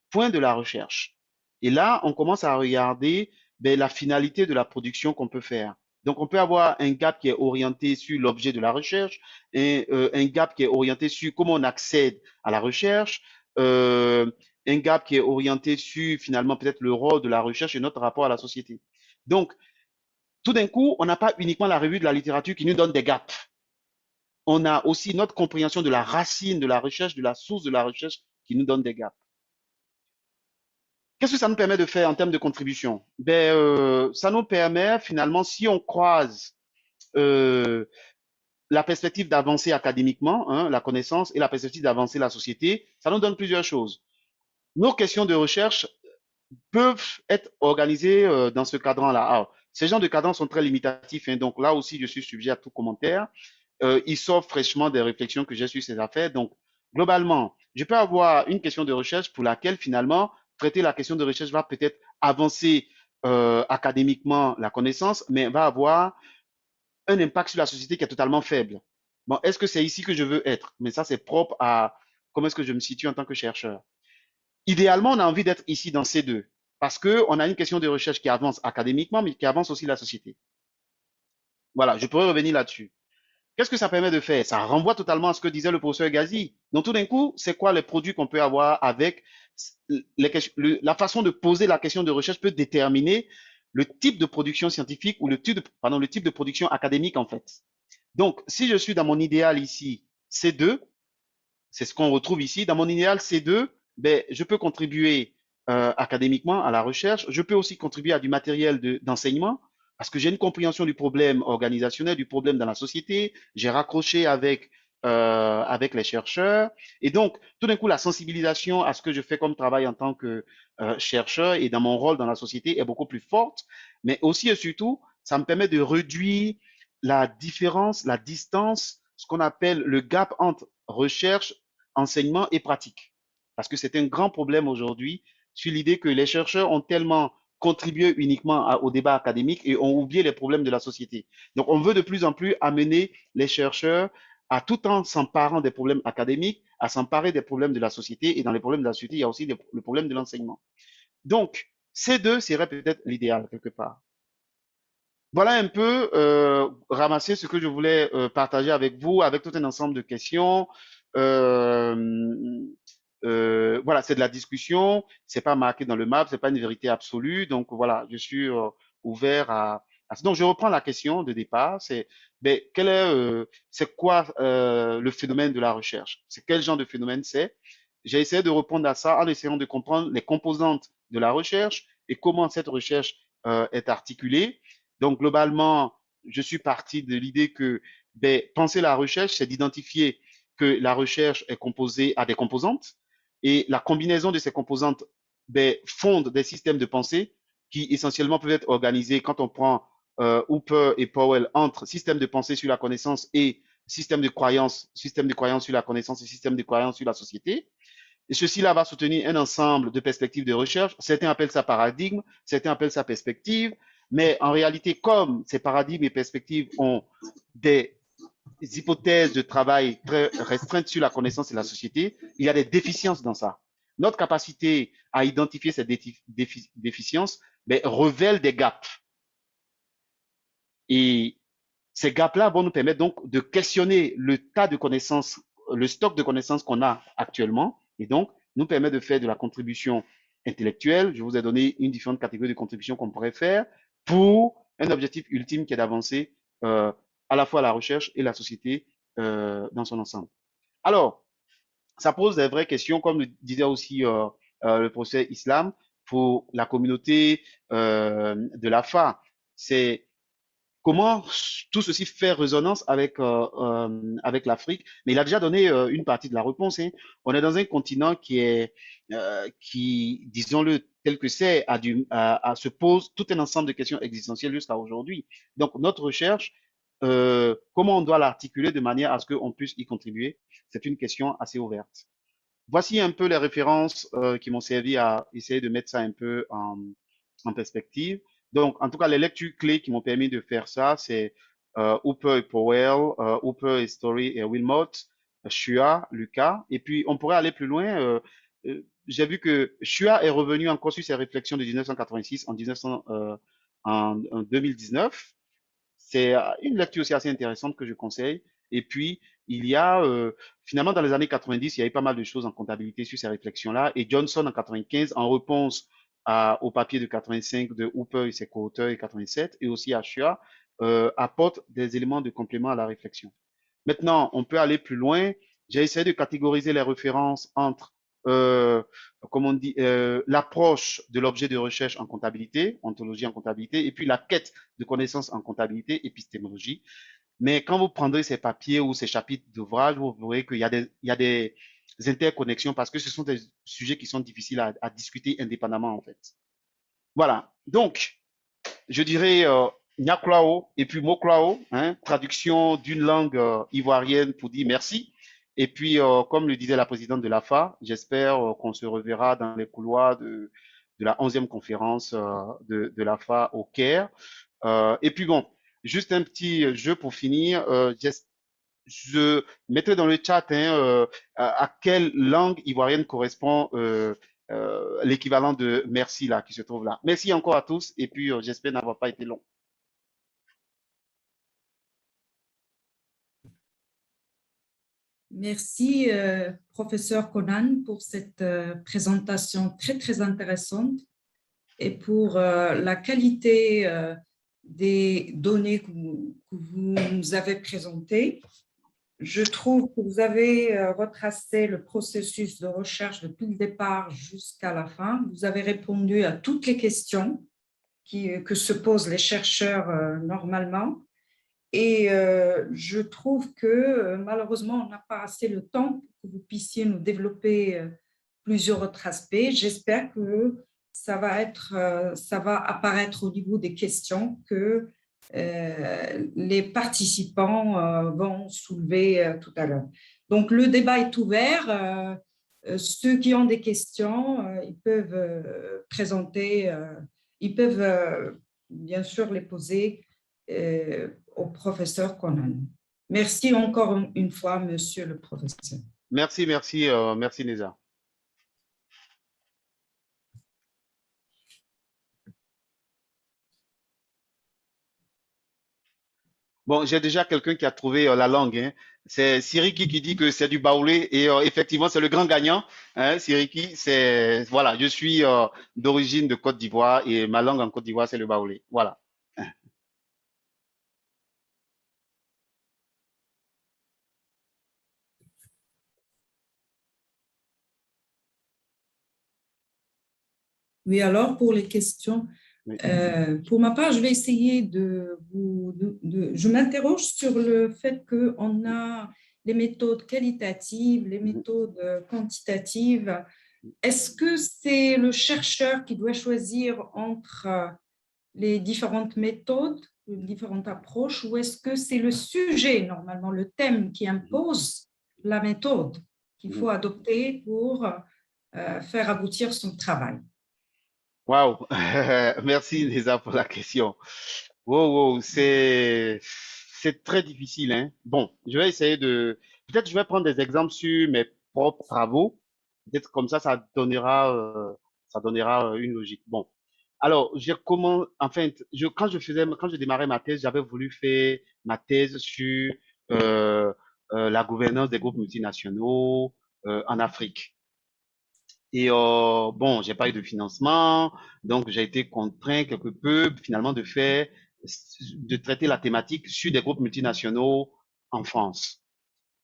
point de la recherche. Et là, on commence à regarder ben, la finalité de la production qu'on peut faire. Donc, on peut avoir un gap qui est orienté sur l'objet de la recherche, et un gap qui est orienté sur comment on accède à la recherche, un gap qui est orienté sur finalement peut-être le rôle de la recherche et notre rapport à la société. Donc, tout d'un coup, on n'a pas uniquement la revue de la littérature qui nous donne des gaps. On a aussi notre compréhension de la racine de la recherche, de la source de la recherche qui nous donne des gaps. Qu'est-ce que ça nous permet de faire en termes de contribution? Ça nous permet finalement, si on croise la perspective d'avancer académiquement, hein, la connaissance, et la perspective d'avancer la société, ça nous donne plusieurs choses. Nos questions de recherche peuvent être organisées dans ce cadran-là. Alors, ces genres de cadrans sont très limitatifs, hein, donc là aussi, je suis sujet à tout commentaire. Il sort fraîchement des réflexions que j'ai sur ces affaires. Donc, globalement, je peux avoir une question de recherche pour laquelle, finalement, traiter la question de recherche va peut-être avancer académiquement la connaissance, mais va avoir un impact sur la société qui est totalement faible. Bon, est-ce que c'est ici que je veux être? Mais ça, c'est propre à comment est-ce que je me situe en tant que chercheur. Idéalement, on a envie d'être ici dans ces deux, parce qu'on a une question de recherche qui avance académiquement, mais qui avance aussi la société. Voilà, je pourrais revenir là-dessus. Qu'est-ce que ça permet de faire? Ça renvoie totalement à ce que disait le professeur Gazi. Donc, tout d'un coup, c'est quoi les produits qu'on peut avoir avec la façon de poser la question de recherche peut déterminer le type de production scientifique ou le type de production académique, en fait. Donc, si je suis dans mon idéal ici, C2, c'est ce qu'on retrouve ici. Dans mon idéal C2, ben, je peux contribuer académiquement à la recherche. Je peux aussi contribuer à du matériel d'enseignement parce que j'ai une compréhension du problème organisationnel, du problème dans la société. J'ai raccroché avec les chercheurs. Et donc, tout d'un coup, la sensibilisation à ce que je fais comme travail en tant que chercheur et dans mon rôle dans la société est beaucoup plus forte. Mais aussi et surtout, ça me permet de réduire la différence, la distance, ce qu'on appelle le gap entre recherche, enseignement et pratique. Parce que c'est un grand problème aujourd'hui sur l'idée que les chercheurs ont tellement contribué uniquement au débat académique et ont oublié les problèmes de la société. Donc, on veut de plus en plus amener les chercheurs à tout en s'emparant des problèmes académiques, à s'emparer des problèmes de la société. Et dans les problèmes de la société, il y a aussi le problème de l'enseignement. Donc, ces deux seraient peut-être l'idéal quelque part. Voilà un peu ramasser ce que je voulais partager avec vous, avec tout un ensemble de questions. Voilà, c'est de la discussion, c'est pas marqué dans le map, c'est pas une vérité absolue. Donc voilà, je suis ouvert à ça. Donc je reprends la question de départ, c'est ben, c'est quoi le phénomène de la recherche? C'est quel genre de phénomène c'est? J'ai essayé de répondre à ça en essayant de comprendre les composantes de la recherche et comment cette recherche est articulée. Donc globalement, je suis parti de l'idée que ben, penser la recherche, c'est d'identifier que la recherche est composée à des composantes et la combinaison de ces composantes ben, fonde des systèmes de pensée qui essentiellement peuvent être organisés quand on prend Hooper et Powell entre système de pensée sur la connaissance et système de croyance sur la connaissance et système de croyance sur la société. Et ceci-là va soutenir un ensemble de perspectives de recherche. Certains appellent ça paradigme, certains appellent ça perspective. Mais en réalité, comme ces paradigmes et perspectives ont des hypothèses de travail très restreintes sur la connaissance et la société, il y a des déficiences dans ça. Notre capacité à identifier ces déficiences révèle des gaps. Et ces gaps-là vont nous permettre donc de questionner le tas de connaissances, le stock de connaissances qu'on a actuellement, et donc nous permet de faire de la contribution intellectuelle. Je vous ai donné une différente catégorie de contribution qu'on pourrait faire pour un objectif ultime qui est d'avancer à la fois la recherche et la société dans son ensemble. Alors, ça pose des vraies questions, comme le disait aussi le professeur Islam, pour la communauté de l'AFA. C'est comment tout ceci fait résonance avec l'Afrique. Mais il a déjà donné une partie de la réponse, hein. On est dans un continent qui, disons-le tel que c'est, se pose tout un ensemble de questions existentielles jusqu'à aujourd'hui. Donc, notre recherche, comment on doit l'articuler de manière à ce qu'on puisse y contribuer, c'est une question assez ouverte. Voici un peu les références qui m'ont servi à essayer de mettre ça un peu en perspective. Donc, en tout cas, les lectures clés qui m'ont permis de faire ça, c'est Hooper et Powell, Hooper et Story et Wilmot, Shua, Lucas. Et puis, on pourrait aller plus loin. J'ai vu que Shua est revenu encore sur ses réflexions de 1986 en 2019. C'est une lecture aussi assez intéressante que je conseille. Et puis, il y a finalement dans les années 90, il y avait pas mal de choses en comptabilité sur ces réflexions-là. Et Johnson en 95, en réponse au papier de 85 de Hooper et ses co-auteurs et 87, et aussi à Shua, apporte des éléments de complément à la réflexion. Maintenant, on peut aller plus loin. J'ai essayé de catégoriser les références entre, comme on dit, l'approche de l'objet de recherche en comptabilité, ontologie en comptabilité, et puis la quête de connaissances en comptabilité, épistémologie. Mais quand vous prendrez ces papiers ou ces chapitres d'ouvrage, vous verrez qu'il y a des interconnexions parce que ce sont des sujets qui sont difficiles à discuter indépendamment, en fait. Voilà. Donc, je dirais Nyaklao et puis Moklao, hein, traduction d'une langue ivoirienne pour dire merci. Et puis, comme le disait la présidente de l'AFA, j'espère qu'on se reverra dans les couloirs de la 11e conférence de l'AFA au Caire. Et puis bon, juste un petit jeu pour finir. Je mettrai dans le chat hein, à quelle langue ivoirienne correspond l'équivalent de merci là qui se trouve là. Merci encore à tous et puis j'espère n'avoir pas été long. Merci, professeur Conan, pour cette présentation très, très intéressante et pour la qualité des données que vous nous avez présentées. Je trouve que vous avez retracé le processus de recherche depuis le départ jusqu'à la fin. Vous avez répondu à toutes les questions que se posent les chercheurs normalement. Et je trouve que malheureusement, on n'a pas assez le temps pour que vous puissiez nous développer plusieurs autres aspects. J'espère que ça va apparaître au niveau des questions que les participants vont soulever tout à l'heure. Donc, le débat est ouvert. Ceux qui ont des questions, ils peuvent présenter, ils peuvent bien sûr les poser au professeur Conan. Merci encore une fois, monsieur le professeur. Merci, merci, merci Neza. Bon, j'ai déjà quelqu'un qui a trouvé la langue. Hein. C'est Siriki qui dit que c'est du baoulé et effectivement, c'est le grand gagnant. Hein, Siriki, c'est voilà, je suis d'origine de Côte d'Ivoire et ma langue en Côte d'Ivoire, c'est le baoulé. Voilà. Oui, alors pour les questions, Oui. pour ma part, je vais essayer je m'interroge sur le fait qu'on a les méthodes qualitatives, les méthodes quantitatives. Est-ce que c'est le chercheur qui doit choisir entre les différentes méthodes, les différentes approches, ou est-ce que c'est le sujet, normalement, le thème qui impose la méthode qu'il faut adopter pour faire aboutir son travail? Waouh, merci Lisa pour la question. Wow, wow, c'est très difficile, hein. Bon, je vais essayer peut-être je vais prendre des exemples sur mes propres travaux. Peut-être comme ça donnera une logique. Bon, alors quand je démarrais ma thèse, j'avais voulu faire ma thèse sur euh, la gouvernance des groupes multinationaux en Afrique. Et bon, j'ai pas eu de financement, donc j'ai été contraint quelque peu finalement de traiter la thématique sur des groupes multinationaux en France.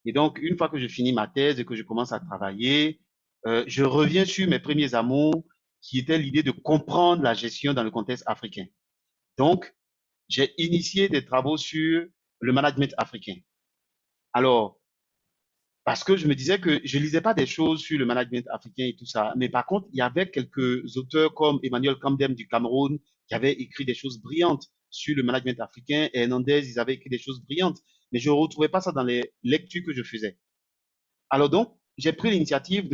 Et donc, une fois que je finis ma thèse et que je commence à travailler, je reviens sur mes premiers amours, qui était l'idée de comprendre la gestion dans le contexte africain. Donc, j'ai initié des travaux sur le management africain. Alors, parce que je me disais que je lisais pas des choses sur le management africain et tout ça, mais par contre, il y avait quelques auteurs comme Emmanuel Kamdem du Cameroun qui avaient écrit des choses brillantes sur le management africain, et Hernandez, ils avaient écrit des choses brillantes, mais je ne retrouvais pas ça dans les lectures que je faisais. Alors donc, j'ai pris l'initiative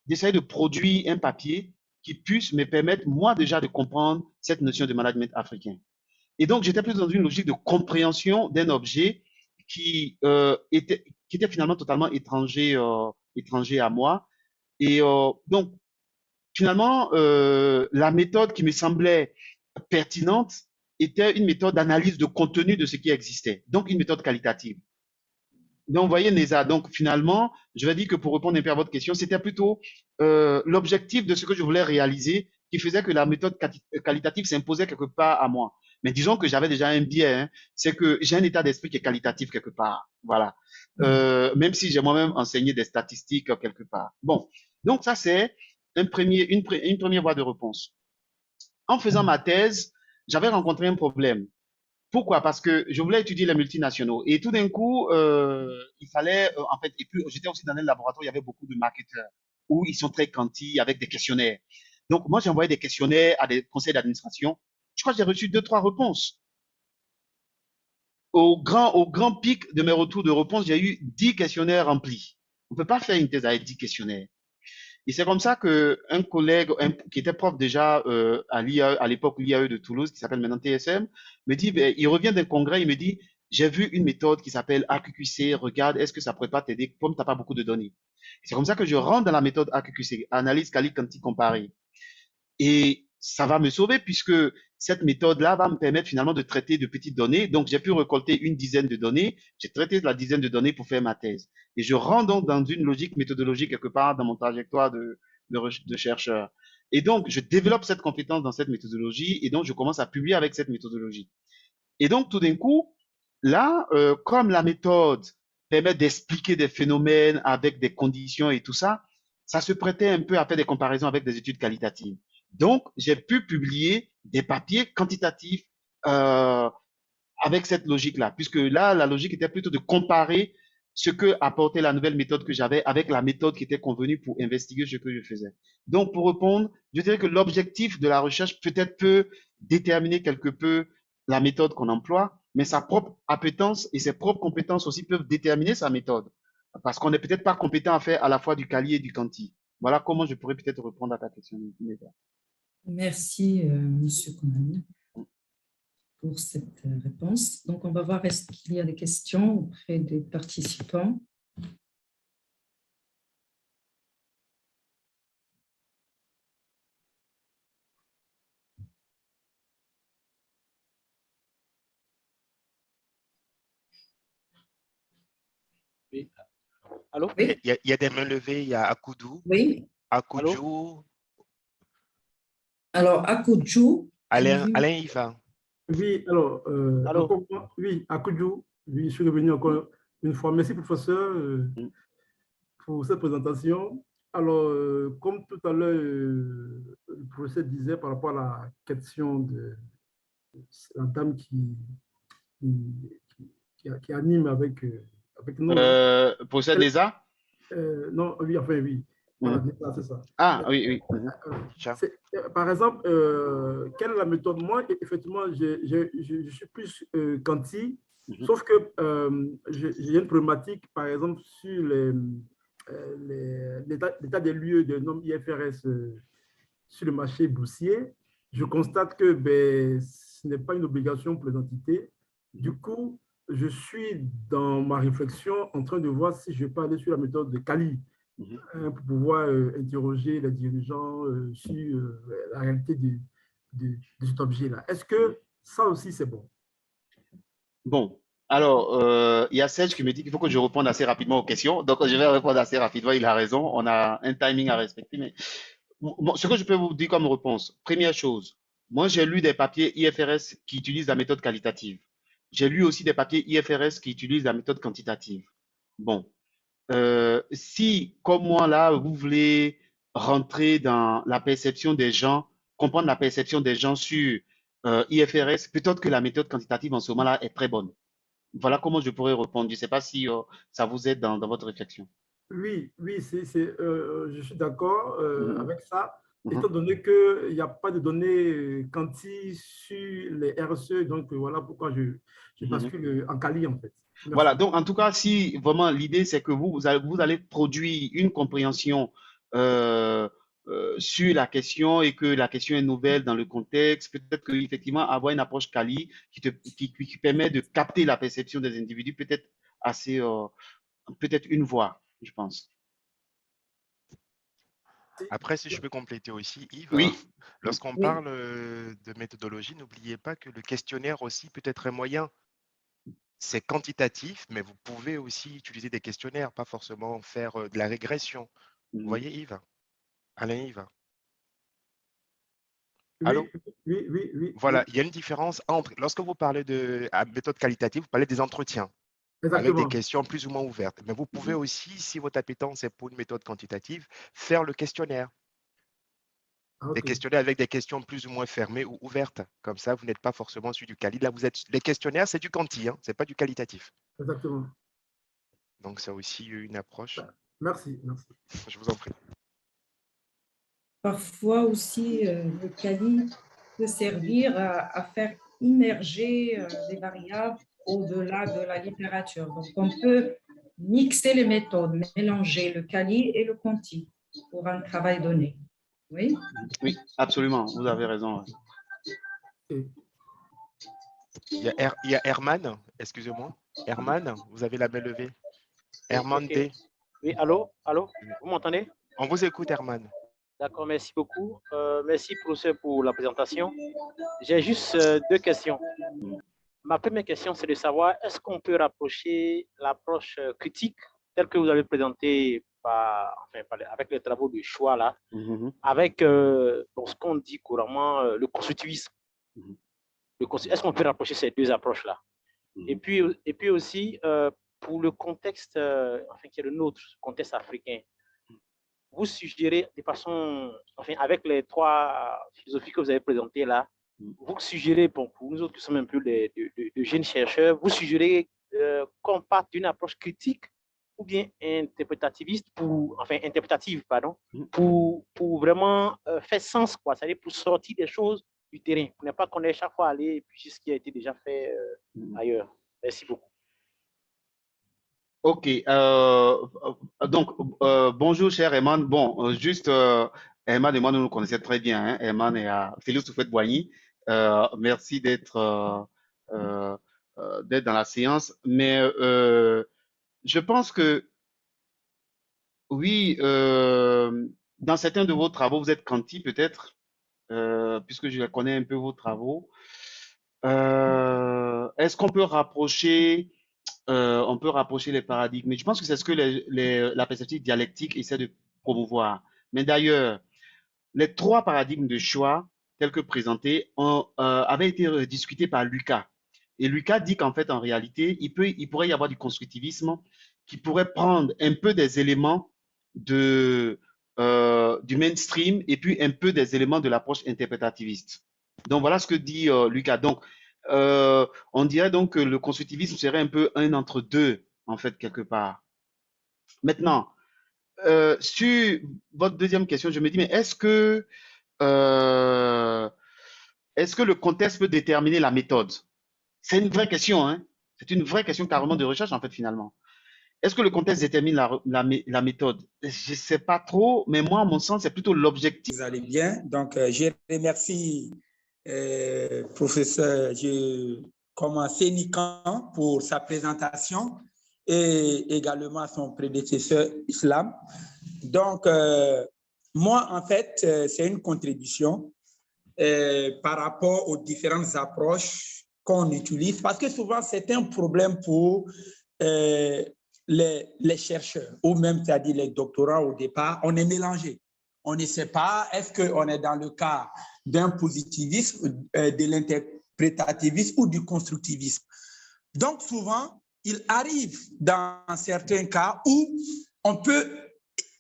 d'essayer de produire un papier qui puisse me permettre, moi déjà, de comprendre cette notion de management africain. Et donc, j'étais plus dans une logique de compréhension d'un objet qui était finalement totalement étranger à moi. Et donc, finalement, la méthode qui me semblait pertinente était une méthode d'analyse de contenu de ce qui existait, donc une méthode qualitative. Donc, vous voyez, Neza, donc finalement, je vais dire que pour répondre un peu à votre question, c'était plutôt l'objectif de ce que je voulais réaliser qui faisait que la méthode qualitative s'imposait quelque part à moi. Mais disons que j'avais déjà un biais, hein, c'est que j'ai un état d'esprit qui est qualitatif quelque part. Voilà. Même si j'ai moi-même enseigné des statistiques quelque part. Bon, donc ça, c'est une première voie de réponse. En faisant ma thèse, j'avais rencontré un problème. Pourquoi? Parce que je voulais étudier les multinationaux. Et tout d'un coup, il fallait, en fait, et puis j'étais aussi dans un laboratoire, il y avait beaucoup de marketeurs où ils sont très quanti avec des questionnaires. Donc, moi, j'ai envoyé des questionnaires à des conseils d'administration. Je crois que j'ai reçu 2, 3 réponses. Au grand pic de mes retours de réponse, j'ai eu 10 questionnaires remplis. On ne peut pas faire une thèse avec 10 questionnaires. Et c'est comme ça que un collègue qui était prof déjà à l'IAE, à l'époque l'IAE de Toulouse, qui s'appelle maintenant TSM, me dit, ben, il revient d'un congrès, il me dit, j'ai vu une méthode qui s'appelle AQQC, regarde, est-ce que ça pourrait pas t'aider comme tu n'as pas beaucoup de données. C'est comme ça que je rentre dans la méthode AQQC, analyse quali-quanti comparée. Et ça va me sauver puisque cette méthode-là va me permettre finalement de traiter de petites données. Donc, j'ai pu récolter une dizaine de données. J'ai traité la dizaine de données pour faire ma thèse. Et je rentre donc dans une logique méthodologique quelque part dans mon trajectoire de chercheur. Et donc, je développe cette compétence dans cette méthodologie et donc je commence à publier avec cette méthodologie. Et donc, tout d'un coup, là, comme la méthode permet d'expliquer des phénomènes avec des conditions et tout ça, ça se prêtait un peu à faire des comparaisons avec des études qualitatives. Donc, j'ai pu publier des papiers quantitatifs avec cette logique-là, puisque là, la logique était plutôt de comparer ce que apportait la nouvelle méthode que j'avais avec la méthode qui était convenue pour investiguer ce que je faisais. Donc, pour répondre, je dirais que l'objectif de la recherche peut-être peut déterminer quelque peu la méthode qu'on emploie, mais sa propre appétence et ses propres compétences aussi peuvent déterminer sa méthode. Parce qu'on n'est peut-être pas compétent à faire à la fois du quali et du quanti. Voilà comment je pourrais peut-être répondre à ta question. Merci, Monsieur Conan, pour cette réponse. Donc, on va voir est-ce qu'il y a des questions auprès des participants. Oui. Allô? Oui. Il y a des mains levées, il y a Akoudou, Oui. Akoudjou, Alors, Akoudjou. Alain Yvan. Oui, alors, Allô? oui, Akoudjou, oui, je suis revenu encore une fois. Merci, professeur, pour cette présentation. Alors, comme tout à l'heure, le professeur disait par rapport à la question de la dame qui anime avec nous. Professeur Neza? Non, oui, enfin, oui. Voilà, c'est ça. Ah, oui, oui. Par exemple, quelle est la méthode? Moi, effectivement, je suis plus quanti, sauf que j'ai une problématique, par exemple, sur l'état des lieux de normes IFRS sur le marché boursier. Je constate que ce n'est pas une obligation pour les entités. Du coup, je suis dans ma réflexion en train de voir si je peux aller sur la méthode de Cali pour pouvoir interroger les dirigeants sur la réalité de cet objet-là. Est-ce que ça aussi, c'est bon? Bon, alors, il y a Serge qui me dit qu'il faut que je réponde assez rapidement aux questions. Donc, je vais répondre assez rapidement. Il a raison. On a un timing à respecter. Mais bon, ce que je peux vous dire comme réponse, première chose, moi, j'ai lu des papiers IFRS qui utilisent la méthode qualitative. J'ai lu aussi des papiers IFRS qui utilisent la méthode quantitative. Bon, si, comme moi, là, vous voulez rentrer dans la perception des gens, comprendre la perception des gens sur IFRS, peut-être que la méthode quantitative en ce moment-là est très bonne. Voilà comment je pourrais répondre. Je ne sais pas si ça vous aide dans votre réflexion. Oui, oui, je suis d'accord avec ça, Mhm. étant donné qu'il n'y a pas de données quanti sur les RSE, donc voilà pourquoi je bascule en Kali en fait. Merci. Voilà, donc en tout cas, si vraiment l'idée c'est que vous allez produire une compréhension sur la question et que la question est nouvelle dans le contexte, peut-être qu'effectivement avoir une approche quali qui permet de capter la perception des individus peut-être assez, peut-être une voie, je pense. Après, si je peux compléter aussi, Yves, Oui, lorsqu'on Oui. parle de méthodologie, n'oubliez pas que le questionnaire aussi peut être un moyen. C'est quantitatif, mais vous pouvez aussi utiliser des questionnaires, pas forcément faire de la régression. Vous voyez, Yves? Alain Yves? Allô? Oui, oui, oui, Voilà, oui, il y a une différence entre, lorsque vous parlez de méthode qualitative, vous parlez des entretiens avec des exactement. questions plus ou moins ouvertes. Mais vous pouvez aussi, si votre appétence est pour une méthode quantitative, faire le questionnaire. Ah, Des ok, questionnaires avec des questions plus ou moins fermées ou ouvertes. Comme ça, vous n'êtes pas forcément sur du quali. Là, les questionnaires, c'est du quanti, hein, c'est pas du qualitatif. exactement. Donc, c'est aussi une approche. Merci, merci. Je vous en prie. Parfois aussi, le quali peut servir à faire immerger des variables au-delà de la littérature. Donc, on peut mixer les méthodes, mélanger le quali et le quanti pour un travail donné. Oui? oui, absolument, vous avez raison. Ok. Il y a Herman, excusez-moi. Herman, vous avez la main levée. Herman Ok. D. Oui, allô? Allô? Vous m'entendez? On vous écoute, Herman. D'accord, merci beaucoup. Merci, professeur, pour la présentation. J'ai juste deux questions. Ma première question, c'est de savoir, est-ce qu'on peut rapprocher l'approche critique telle que vous avez présentée avec les travaux de choix là, avec ce qu'on dit couramment le constructivisme. Est-ce qu'on peut rapprocher ces deux approches-là? Et puis aussi, pour le contexte qui est le nôtre, contexte africain, vous suggérez de façon, avec les trois philosophies que vous avez présentées là, vous suggérez, pour nous autres qui sommes un peu de jeunes chercheurs, vous suggérez qu'on parte d'une approche critique ou bien interprétative, pour vraiment faire sens, quoi, c'est-à-dire pour sortir des choses du terrain, pour ne pas qu'on ait chaque fois aller et puis ce qui a été déjà fait ailleurs. Merci beaucoup. Ok, donc bonjour cher Eman. Bon, juste Eman et moi nous nous connaissons très bien. Hein? Eman et Félix Soufouette-Boigny. Merci d'être dans la séance. Mais je pense que oui, dans certains de vos travaux, vous êtes quanti peut-être, puisque je connais un peu vos travaux. Est-ce qu'on peut rapprocher on peut rapprocher les paradigmes. Mais je pense que c'est ce que la perspective dialectique essaie de promouvoir. Mais d'ailleurs, les trois paradigmes de choix, tels que présentés, avaient été discutés par Lucas. Et Lucas dit qu'en fait, en réalité, il pourrait y avoir du constructivisme qui pourrait prendre un peu des éléments du mainstream et puis un peu des éléments de l'approche interprétativiste. Donc voilà ce que dit Lucas. Donc, on dirait donc que le constructivisme serait un peu un entre deux, en fait, quelque part. Maintenant, sur votre deuxième question, je me dis, mais est-ce que le contexte peut déterminer la méthode? C'est une vraie question, hein? C'est une vraie question carrément de recherche, en fait, finalement. Est-ce que le contexte détermine la méthode? Je ne sais pas trop, mais moi, à mon sens, c'est plutôt l'objectif. Vous allez bien. Donc, je remercie professeur Sénican pour sa présentation et également son prédécesseur Islam. Donc, moi, en fait, c'est une contribution par rapport aux différentes approches qu'on utilise, parce que souvent, c'est un problème pour les chercheurs, ou même, c'est-à-dire les doctorants au départ, on est mélangé. On ne sait pas, est-ce qu'on est dans le cas d'un positivisme, de l'interprétativisme ou du constructivisme. Donc, souvent, il arrive dans certains cas où on peut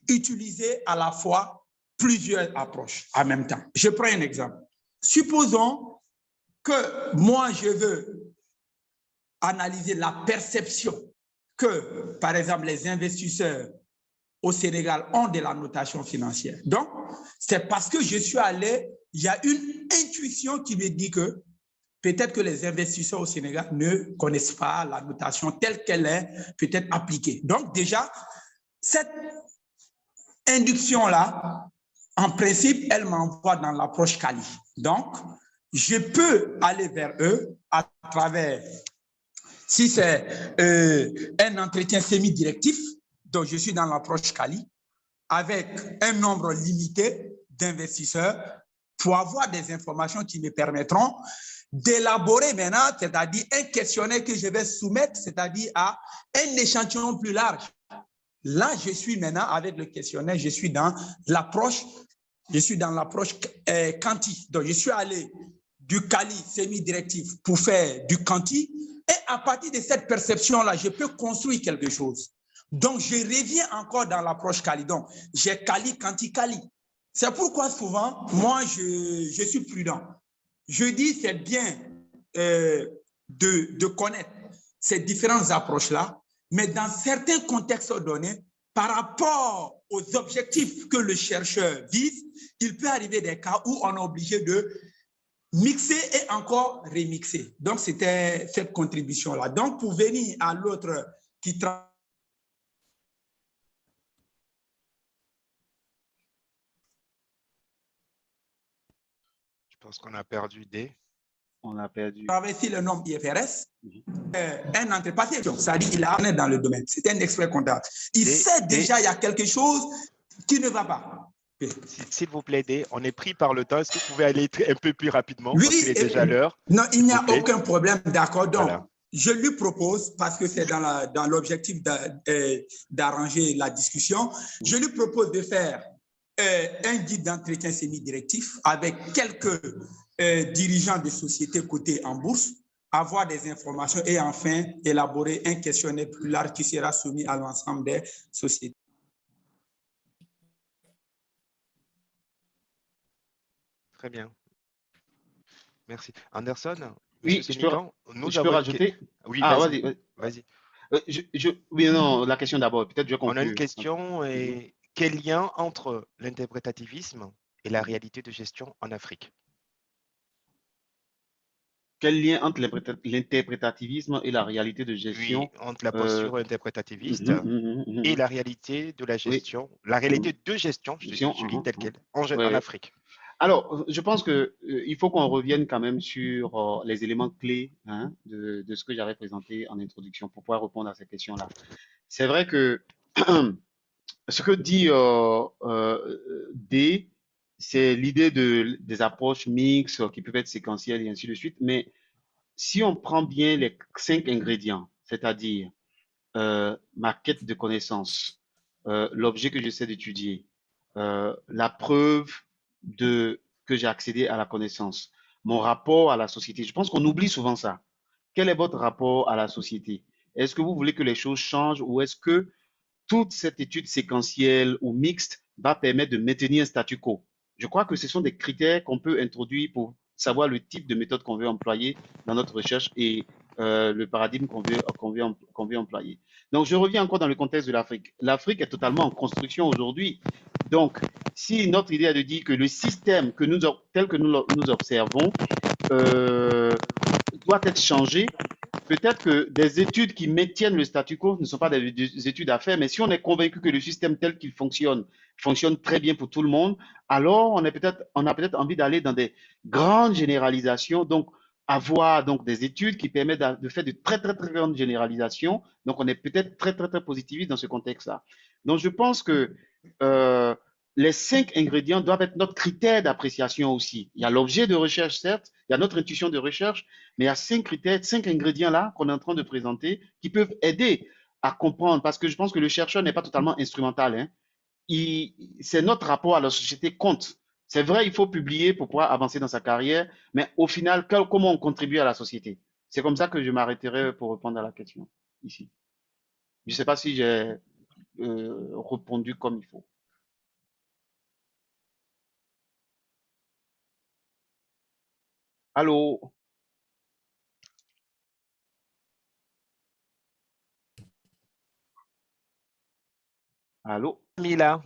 utiliser à la fois plusieurs approches en même temps. Je prends un exemple. Supposons que moi, je veux analyser la perception que, par exemple, les investisseurs au Sénégal ont de la notation financière. Donc, c'est parce que je suis allé, il y a une intuition qui me dit que peut-être que les investisseurs au Sénégal ne connaissent pas la notation telle qu'elle est peut-être appliquée. Donc, déjà, cette induction-là, en principe, elle m'envoie dans l'approche quali. Donc, je peux aller vers eux à travers, si c'est un entretien semi-directif, donc je suis dans l'approche quali, avec un nombre limité d'investisseurs pour avoir des informations qui me permettront d'élaborer maintenant, c'est-à-dire un questionnaire que je vais soumettre, c'est-à-dire à un échantillon plus large. Là, je suis maintenant avec le questionnaire, je suis dans l'approche quanti. Donc, je suis allé du quali semi-directif pour faire du quanti. Et à partir de cette perception-là, je peux construire quelque chose. Donc, je reviens encore dans l'approche quali. Donc, j'ai quali, quanti, quali. C'est pourquoi souvent, moi, je suis prudent. Je dis c'est bien de connaître ces différentes approches-là, mais dans certains contextes donnés, par rapport aux objectifs que le chercheur vise, il peut arriver des cas où on est obligé de mixer et encore remixer. Donc, c'était cette contribution-là. Donc, pour venir à l'autre qui travaille, Je pense qu'on a perdu D. On a perdu. travestit le nom IFRS, un entrepreneur, c'est-à-dire il est dans le domaine, c'est un expert comptable. Il sait déjà il y a quelque chose qui ne va pas. S'il vous plaît, D, on est pris par le temps. Est-ce que vous pouvez aller un peu plus rapidement? Oui, parce qu'il est déjà l'heure. Non, il n'y a aucun problème, d'accord. Donc, Voilà. je lui propose, parce que c'est dans l'objectif d'arranger la discussion, je lui propose de faire un guide d'entretien semi-directif avec quelques dirigeants de sociétés cotées en bourse, avoir des informations et enfin élaborer un questionnaire plus large qui sera soumis à l'ensemble des sociétés. Très bien. Merci. Anderson? Oui, Monsieur je peux Sénican, nous je peux avons une rajouter? Oui, Ah, vas-y. vas-y. Vas-y. Oui, non, la question d'abord. Peut-être je vais On a une conclure. question. Et quel lien entre l'interprétativisme et la réalité de gestion en Afrique? Quel lien entre l'interprétativisme et la réalité de Oui, gestion? entre la posture interprétativiste et la réalité de la Oui. gestion, la réalité de gestion, je lis telle quelle, en Afrique. Alors, je pense que il faut qu'on revienne quand même sur les éléments clés de ce que j'avais présenté en introduction pour pouvoir répondre à cette question-là. C'est vrai que ce que dit D, c'est l'idée des approches mixtes qui peuvent être séquentielles et ainsi de suite. Mais si on prend bien les 5 ingrédients, c'est-à-dire ma quête de connaissances, l'objet que j'essaie d'étudier, la preuve que j'ai accédé à la connaissance, mon rapport à la société. Je pense qu'on oublie souvent ça. Quel est votre rapport à la société? Est-ce que vous voulez que les choses changent ou est-ce que toute cette étude séquentielle ou mixte va permettre de maintenir un statu quo? Je crois que ce sont des critères qu'on peut introduire pour savoir le type de méthode qu'on veut employer dans notre recherche et le paradigme qu'on veut employer. Donc, je reviens encore dans le contexte de l'Afrique. L'Afrique est totalement en construction aujourd'hui. Donc, si notre idée est de dire que le système tel que nous observons doit être changé, peut-être que des études qui maintiennent le statu quo ne sont pas des études à faire, mais si on est convaincu que le système tel qu'il fonctionne très bien pour tout le monde, alors on a peut-être envie d'aller dans des grandes généralisations, donc avoir donc des études qui permettent de faire de très très très grandes généralisations. Donc on est peut-être très très très positiviste dans ce contexte-là. Donc je pense que les 5 ingrédients doivent être notre critère d'appréciation aussi. Il y a l'objet de recherche, certes, il y a notre intuition de recherche, mais il y a 5 critères, 5 ingrédients là qu'on est en train de présenter qui peuvent aider à comprendre, parce que je pense que le chercheur n'est pas totalement instrumental. Hein. C'est notre rapport à la société compte. C'est vrai, il faut publier pour pouvoir avancer dans sa carrière, mais au final, comment on contribue à la société? C'est comme ça que je m'arrêterai pour répondre à la question. ici. Je ne sais pas si j'ai répondu comme il faut. Allô? Allô? Mila,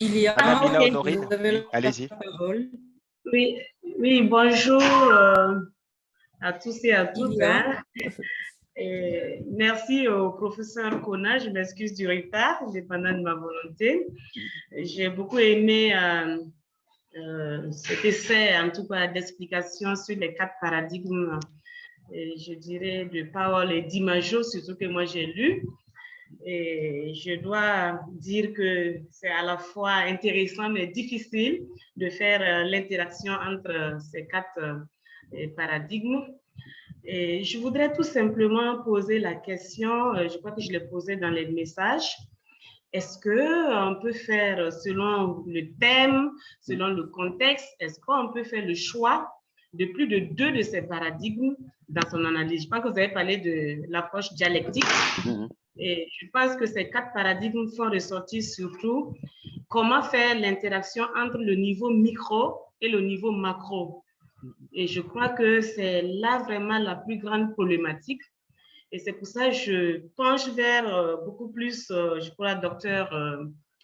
Il y a Madame Ah, Mila ok. Honorine, vous avez oui, la allez-y. parole. Oui, oui, bonjour à tous et à toutes. Il y a- hein. Et merci au professeur Kona, je m'excuse du retard, dépendant de ma volonté. J'ai beaucoup aimé cet essai, en tout cas d'explication sur les 4 paradigmes, je dirais, de Powell et d'Imago, surtout que moi j'ai lu. Et je dois dire que c'est à la fois intéressant mais difficile de faire l'interaction entre ces 4 paradigmes. Et je voudrais tout simplement poser la question, je crois que je l'ai posée dans les messages. Est-ce qu'on peut faire, selon le thème, selon le contexte, est-ce qu'on peut faire le choix de plus de 2 de ces paradigmes dans son analyse? Je pense que vous avez parlé de l'approche dialectique. Et je pense que ces 4 paradigmes font ressortir surtout comment faire l'interaction entre le niveau micro et le niveau macro. Et je crois que c'est là vraiment la plus grande problématique. Et c'est pour ça que je penche vers beaucoup plus, je crois, docteur,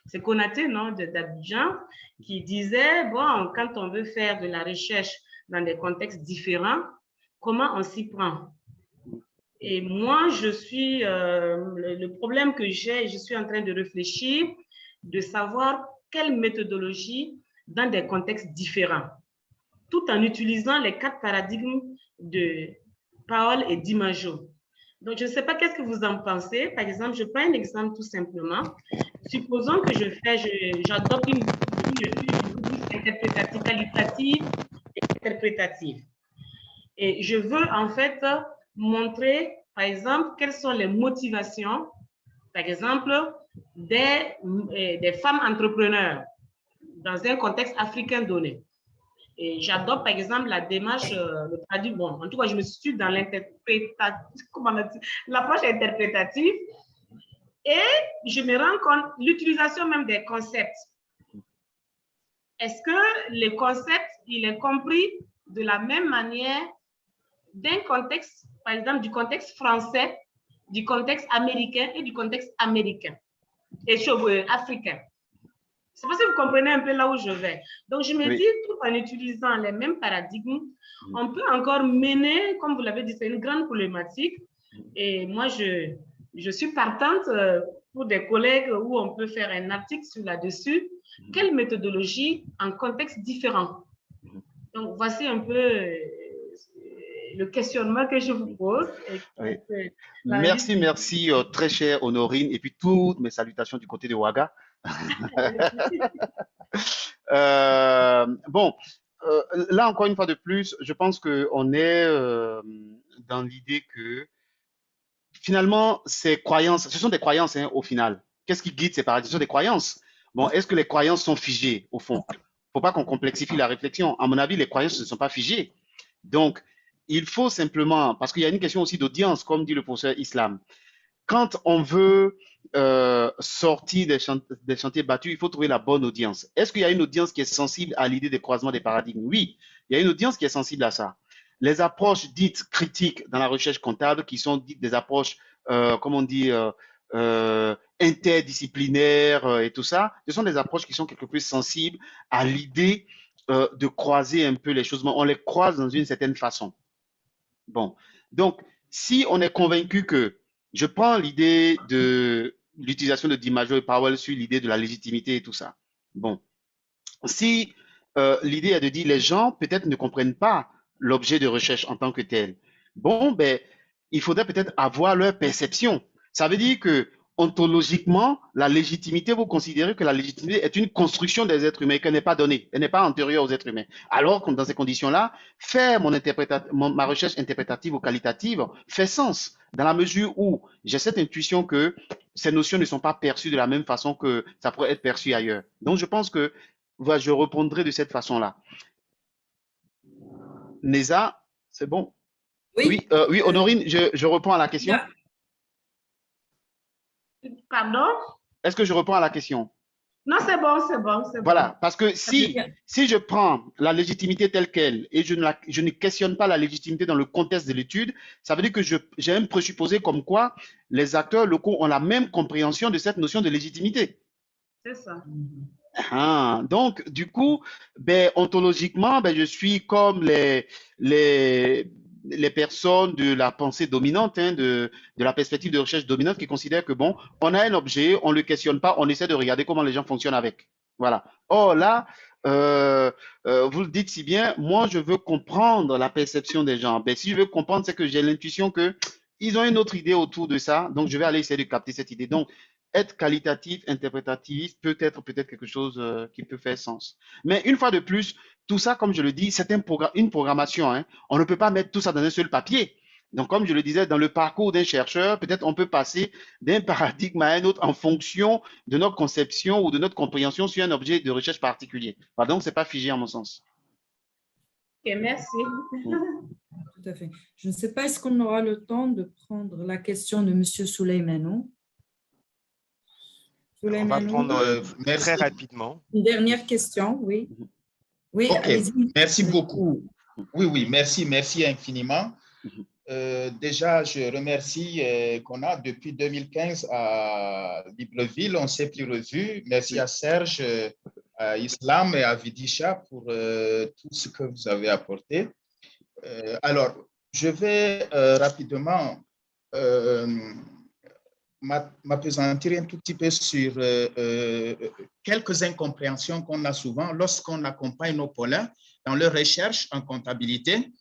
c'est Konaté, non, d'Abidjan, qui disait, bon, quand on veut faire de la recherche dans des contextes différents, comment on s'y prend? Et moi, je suis, le problème que j'ai, je suis en train de réfléchir, de savoir quelle méthodologie dans des contextes différents, tout en utilisant les 4 paradigmes de Powell et d'Imago. Donc, je ne sais pas qu'est-ce que vous en pensez. Par exemple, je prends un exemple tout simplement. Supposons que j'adopte une rubrique interprétative, qualitative et interprétative. Et je veux en fait montrer, par exemple, quelles sont les motivations, par exemple, des femmes entrepreneurs dans un contexte africain donné. Et j'adopte, par exemple, la démarche, le traduit, bon, en tout cas, je me situe dans l'approche interprétative et je me rends compte l'utilisation même des concepts. Est-ce que le concept, il est compris de la même manière d'un contexte, par exemple, du contexte français, du contexte américain et du contexte américain et africain? C'est parce que vous comprenez un peu là où je vais. Donc, je me dis, tout en utilisant les mêmes paradigmes, on peut encore mener, comme vous l'avez dit, c'est une grande problématique. Et moi, je suis partante pour des collègues où on peut faire un article sur là-dessus. Quelle méthodologie en contexte différent? Donc, voici un peu le questionnement que je vous pose. Merci, très chère Honorine, et puis toutes mes salutations du côté de Ouaga. Bon, là encore une fois de plus, je pense qu'on est dans l'idée que finalement, ces croyances, ce sont des croyances hein, au final. Qu'est-ce qui guide ces paradigmes? Ce sont des croyances. Bon, est-ce que les croyances sont figées au fond? Il ne faut pas qu'on complexifie la réflexion. À mon avis, les croyances ne sont pas figées. Donc, il faut simplement, parce qu'il y a une question aussi d'audience, comme dit le professeur Islam. Quand on veut sortir des chantiers battus, il faut trouver la bonne audience. Est-ce qu'il y a une audience qui est sensible à l'idée des croisements des paradigmes? Oui, il y a une audience qui est sensible à ça. Les approches dites critiques dans la recherche comptable, qui sont dites des approches, comment on dit, interdisciplinaires et tout ça, ce sont des approches qui sont quelque peu sensibles à l'idée de croiser un peu les choses. On les croise dans une certaine façon. Bon, donc, si on est convaincu que je prends l'idée de l'utilisation de Dimaggio et Powell sur l'idée de la légitimité et tout ça. Bon, si l'idée est de dire les gens peut-être ne comprennent pas l'objet de recherche en tant que tel, bon, ben, il faudrait peut-être avoir leur perception. Ça veut dire que ontologiquement, la légitimité, vous considérez que la légitimité est une construction des êtres humains, qu'elle n'est pas donnée, elle n'est pas antérieure aux êtres humains. Alors que dans ces conditions-là, faire ma recherche interprétative ou qualitative fait sens, dans la mesure où j'ai cette intuition que ces notions ne sont pas perçues de la même façon que ça pourrait être perçu ailleurs. Donc, je pense que voilà, je répondrai de cette façon-là. Neza, c'est bon? Oui, oui, Honorine, je réponds à la question. Pardon? Est-ce que je réponds à la question? Non, c'est bon, c'est bon, c'est bon. Voilà, parce que si je prends la légitimité telle qu'elle et je ne questionne pas la légitimité dans le contexte de l'étude, ça veut dire que j'ai un présupposé comme quoi les acteurs locaux ont la même compréhension de cette notion de légitimité. C'est ça. Donc, du coup, ben, ontologiquement, ben, je suis comme les personnes de la pensée dominante, hein, de la perspective de recherche dominante qui considèrent que, bon, on a un objet, on ne le questionne pas, on essaie de regarder comment les gens fonctionnent avec. Voilà. Or, là, vous le dites si bien, moi, je veux comprendre la perception des gens. Ben, si je veux comprendre, c'est que j'ai l'intuition que ils ont une autre idée autour de ça, donc je vais aller essayer de capter cette idée. Donc, être qualitatif, interprétatif, peut-être quelque chose qui peut faire sens. Mais une fois de plus, tout ça, comme je le dis, c'est une programmation. Hein. On ne peut pas mettre tout ça dans un seul papier. Donc, comme je le disais, dans le parcours d'un chercheur, peut-être on peut passer d'un paradigme à un autre en fonction de notre conception ou de notre compréhension sur un objet de recherche particulier. Enfin, donc, ce n'est pas figé à mon sens. Ok, merci. Tout à fait. Je ne sais pas, est-ce qu'on aura le temps de prendre la question de M. Souleymane? On va prendre très rapidement. Une dernière question, oui. Oui, ok, allez-y. merci beaucoup. Oui, merci infiniment. Déjà, je remercie qu'on a depuis 2015 à Libreville, on ne s'est plus revu. Merci à Serge, à Islam et à Vidisha pour tout ce que vous avez apporté. Alors, je vais rapidement m'appesantir un tout petit peu sur quelques incompréhensions qu'on a souvent lorsqu'on accompagne nos pôles dans leur recherche en comptabilité.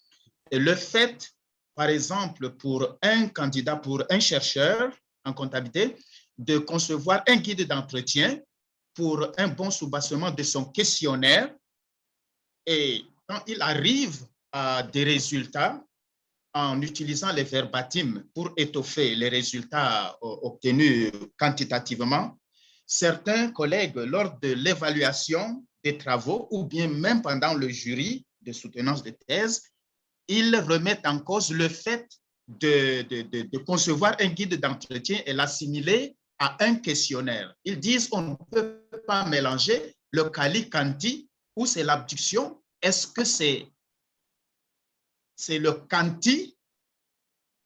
Et le fait, par exemple, pour un candidat, pour un chercheur en comptabilité, de concevoir un guide d'entretien pour un bon soubassement de son questionnaire. Et quand il arrive à des résultats, en utilisant les verbatims pour étoffer les résultats obtenus quantitativement, certains collègues, lors de l'évaluation des travaux ou bien même pendant le jury de soutenance de thèse, ils remettent en cause le fait de concevoir un guide d'entretien et l'assimiler à un questionnaire. Ils disent qu'on ne peut pas mélanger le quali-quanti ou c'est l'abduction. Est-ce que c'est le quanti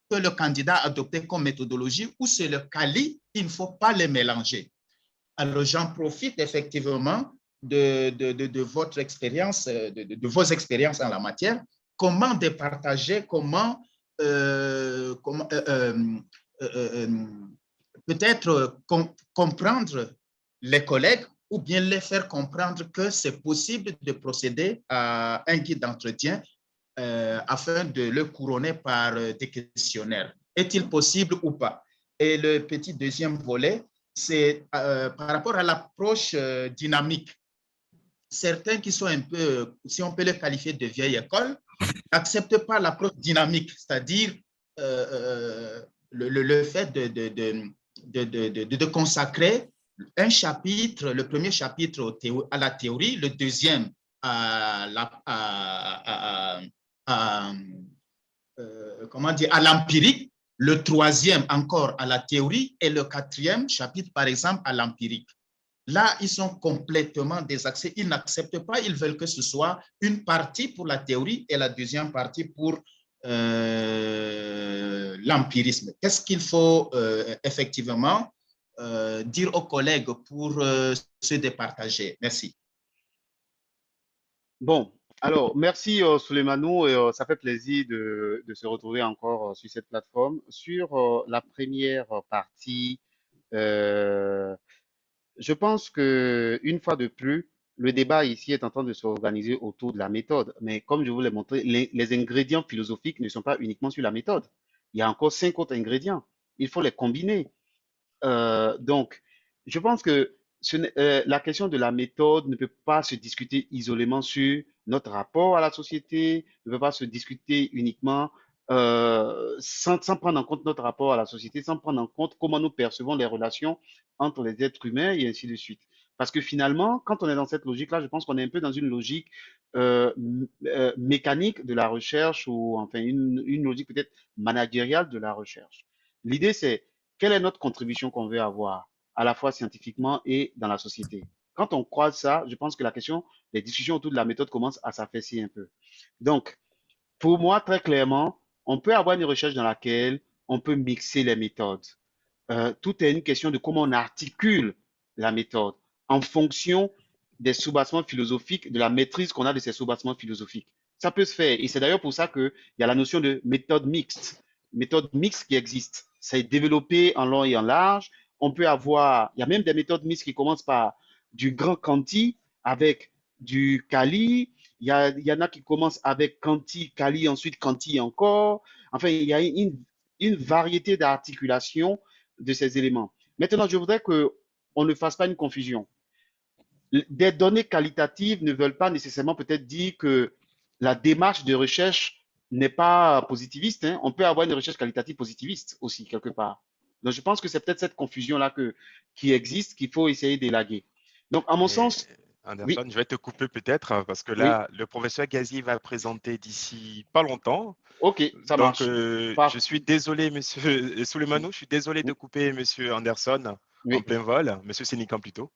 que le candidat a adopté comme méthodologie ou c'est le quali? Il ne faut pas les mélanger. Alors, j'en profite effectivement de votre expérience, de vos expériences en la matière. Comment départager, comment peut-être comprendre les collègues ou bien les faire comprendre que c'est possible de procéder à un guide d'entretien afin de le couronner par des questionnaires. Est-il possible ou pas? Et le petit deuxième volet, c'est par rapport à l'approche dynamique. Certains qui sont un peu, si on peut les qualifier de vieille école, n'acceptent pas l'approche dynamique, c'est-à-dire le fait de consacrer un chapitre, le premier chapitre à la théorie, le deuxième à l'empirique, le troisième encore à la théorie et le quatrième chapitre, par exemple, à l'empirique. Là, ils sont complètement désaxés. Ils n'acceptent pas. Ils veulent que ce soit une partie pour la théorie et la deuxième partie pour l'empirisme. Qu'est-ce qu'il faut effectivement dire aux collègues pour se départager? Merci. Bon, alors, merci Souleymane, et ça fait plaisir de se retrouver encore sur cette plateforme. Sur la première partie, je pense que une fois de plus, le débat ici est en train de s'organiser autour de la méthode. Mais comme je vous l'ai montré, les ingrédients philosophiques ne sont pas uniquement sur la méthode. Il y a encore 5 autres ingrédients. Il faut les combiner. Donc, je pense que la question de la méthode ne peut pas se discuter isolément sur notre rapport à la société, ne peut pas se discuter uniquement sans prendre en compte notre rapport à la société, sans prendre en compte comment nous percevons les relations entre les êtres humains et ainsi de suite. Parce que finalement, quand on est dans cette logique-là, je pense qu'on est un peu dans une logique mécanique de la recherche ou enfin une logique peut-être managériale de la recherche. L'idée, c'est quelle est notre contribution qu'on veut avoir, à la fois scientifiquement et dans la société. Quand on croise ça, je pense que la question, les discussions autour de la méthode commencent à s'affaisser un peu. Donc, pour moi, très clairement, on peut avoir une recherche dans laquelle on peut mixer les méthodes. Tout est une question de comment on articule la méthode en fonction des soubassements philosophiques, de la maîtrise qu'on a de ces soubassements philosophiques. Ça peut se faire. Et c'est d'ailleurs pour ça qu'il y a la notion de méthode mixte qui existe. C'est développé en long et en large. On peut avoir, il y a même des méthodes mixtes qui commencent par du grand quanti avec du quali. Il y en a qui commencent avec quanti, quali, ensuite quanti encore. Enfin, il y a une variété d'articulations de ces éléments. Maintenant, je voudrais qu'on ne fasse pas une confusion. Des données qualitatives ne veulent pas nécessairement peut-être dire que la démarche de recherche n'est pas positiviste, hein. On peut avoir une recherche qualitative positiviste aussi, quelque part. Donc, je pense que c'est peut-être cette confusion-là qui existe, qu'il faut essayer d'élaguer. Donc, à mon sens, Anderson, je vais te couper peut-être parce que oui, là, le professeur Gazi va présenter d'ici pas longtemps. ok, ça Donc, marche. je suis désolé, monsieur Souleymane, je suis désolé de couper monsieur Anderson en Oui. plein vol, monsieur Sénican plutôt,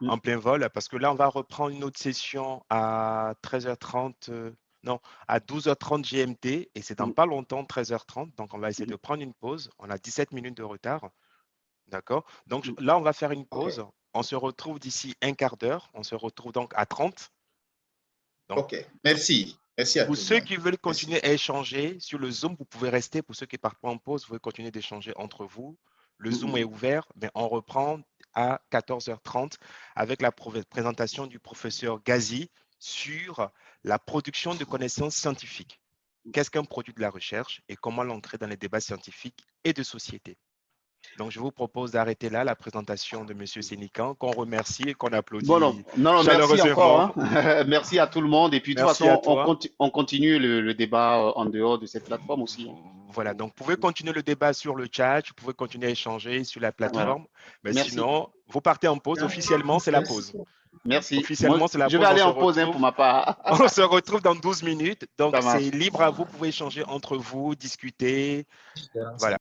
en plein vol, parce que là, on va reprendre une autre session à 13h30, non, à 12h30 GMT, et c'est dans pas longtemps, 13h30, donc on va essayer de prendre une pause. On a 17 minutes de retard, d'accord? Donc là, on va faire une pause. On se retrouve d'ici un quart d'heure. On se retrouve donc à 30. Donc, OK, merci. Merci à pour tout le ceux monde. qui veulent continuer à échanger sur le Zoom, vous pouvez rester. Pour ceux qui partent en pause, vous pouvez continuer d'échanger entre vous. Le Zoom est ouvert, mais on reprend à 14h30 avec la présentation du professeur Gazi sur la production de connaissances scientifiques. Qu'est-ce qu'un produit de la recherche et comment l'ancrer dans les débats scientifiques et de société? Donc, je vous propose d'arrêter là la présentation de M. Sénican, qu'on remercie et qu'on applaudit non, merci encore. Hein. Merci à tout le monde. Et puis, de toute façon, on continue le débat en dehors de cette plateforme aussi. Hein. Voilà, donc vous pouvez continuer le débat sur le chat, vous pouvez continuer à échanger sur la plateforme. Voilà. Mais merci. Sinon, vous partez en pause. Officiellement, c'est la pause. Merci. Officiellement, c'est la pause. Je vais aller en pause pour ma part. On se retrouve dans 12 minutes. Donc, c'est libre à vous. Vous pouvez échanger entre vous, discuter. Voilà.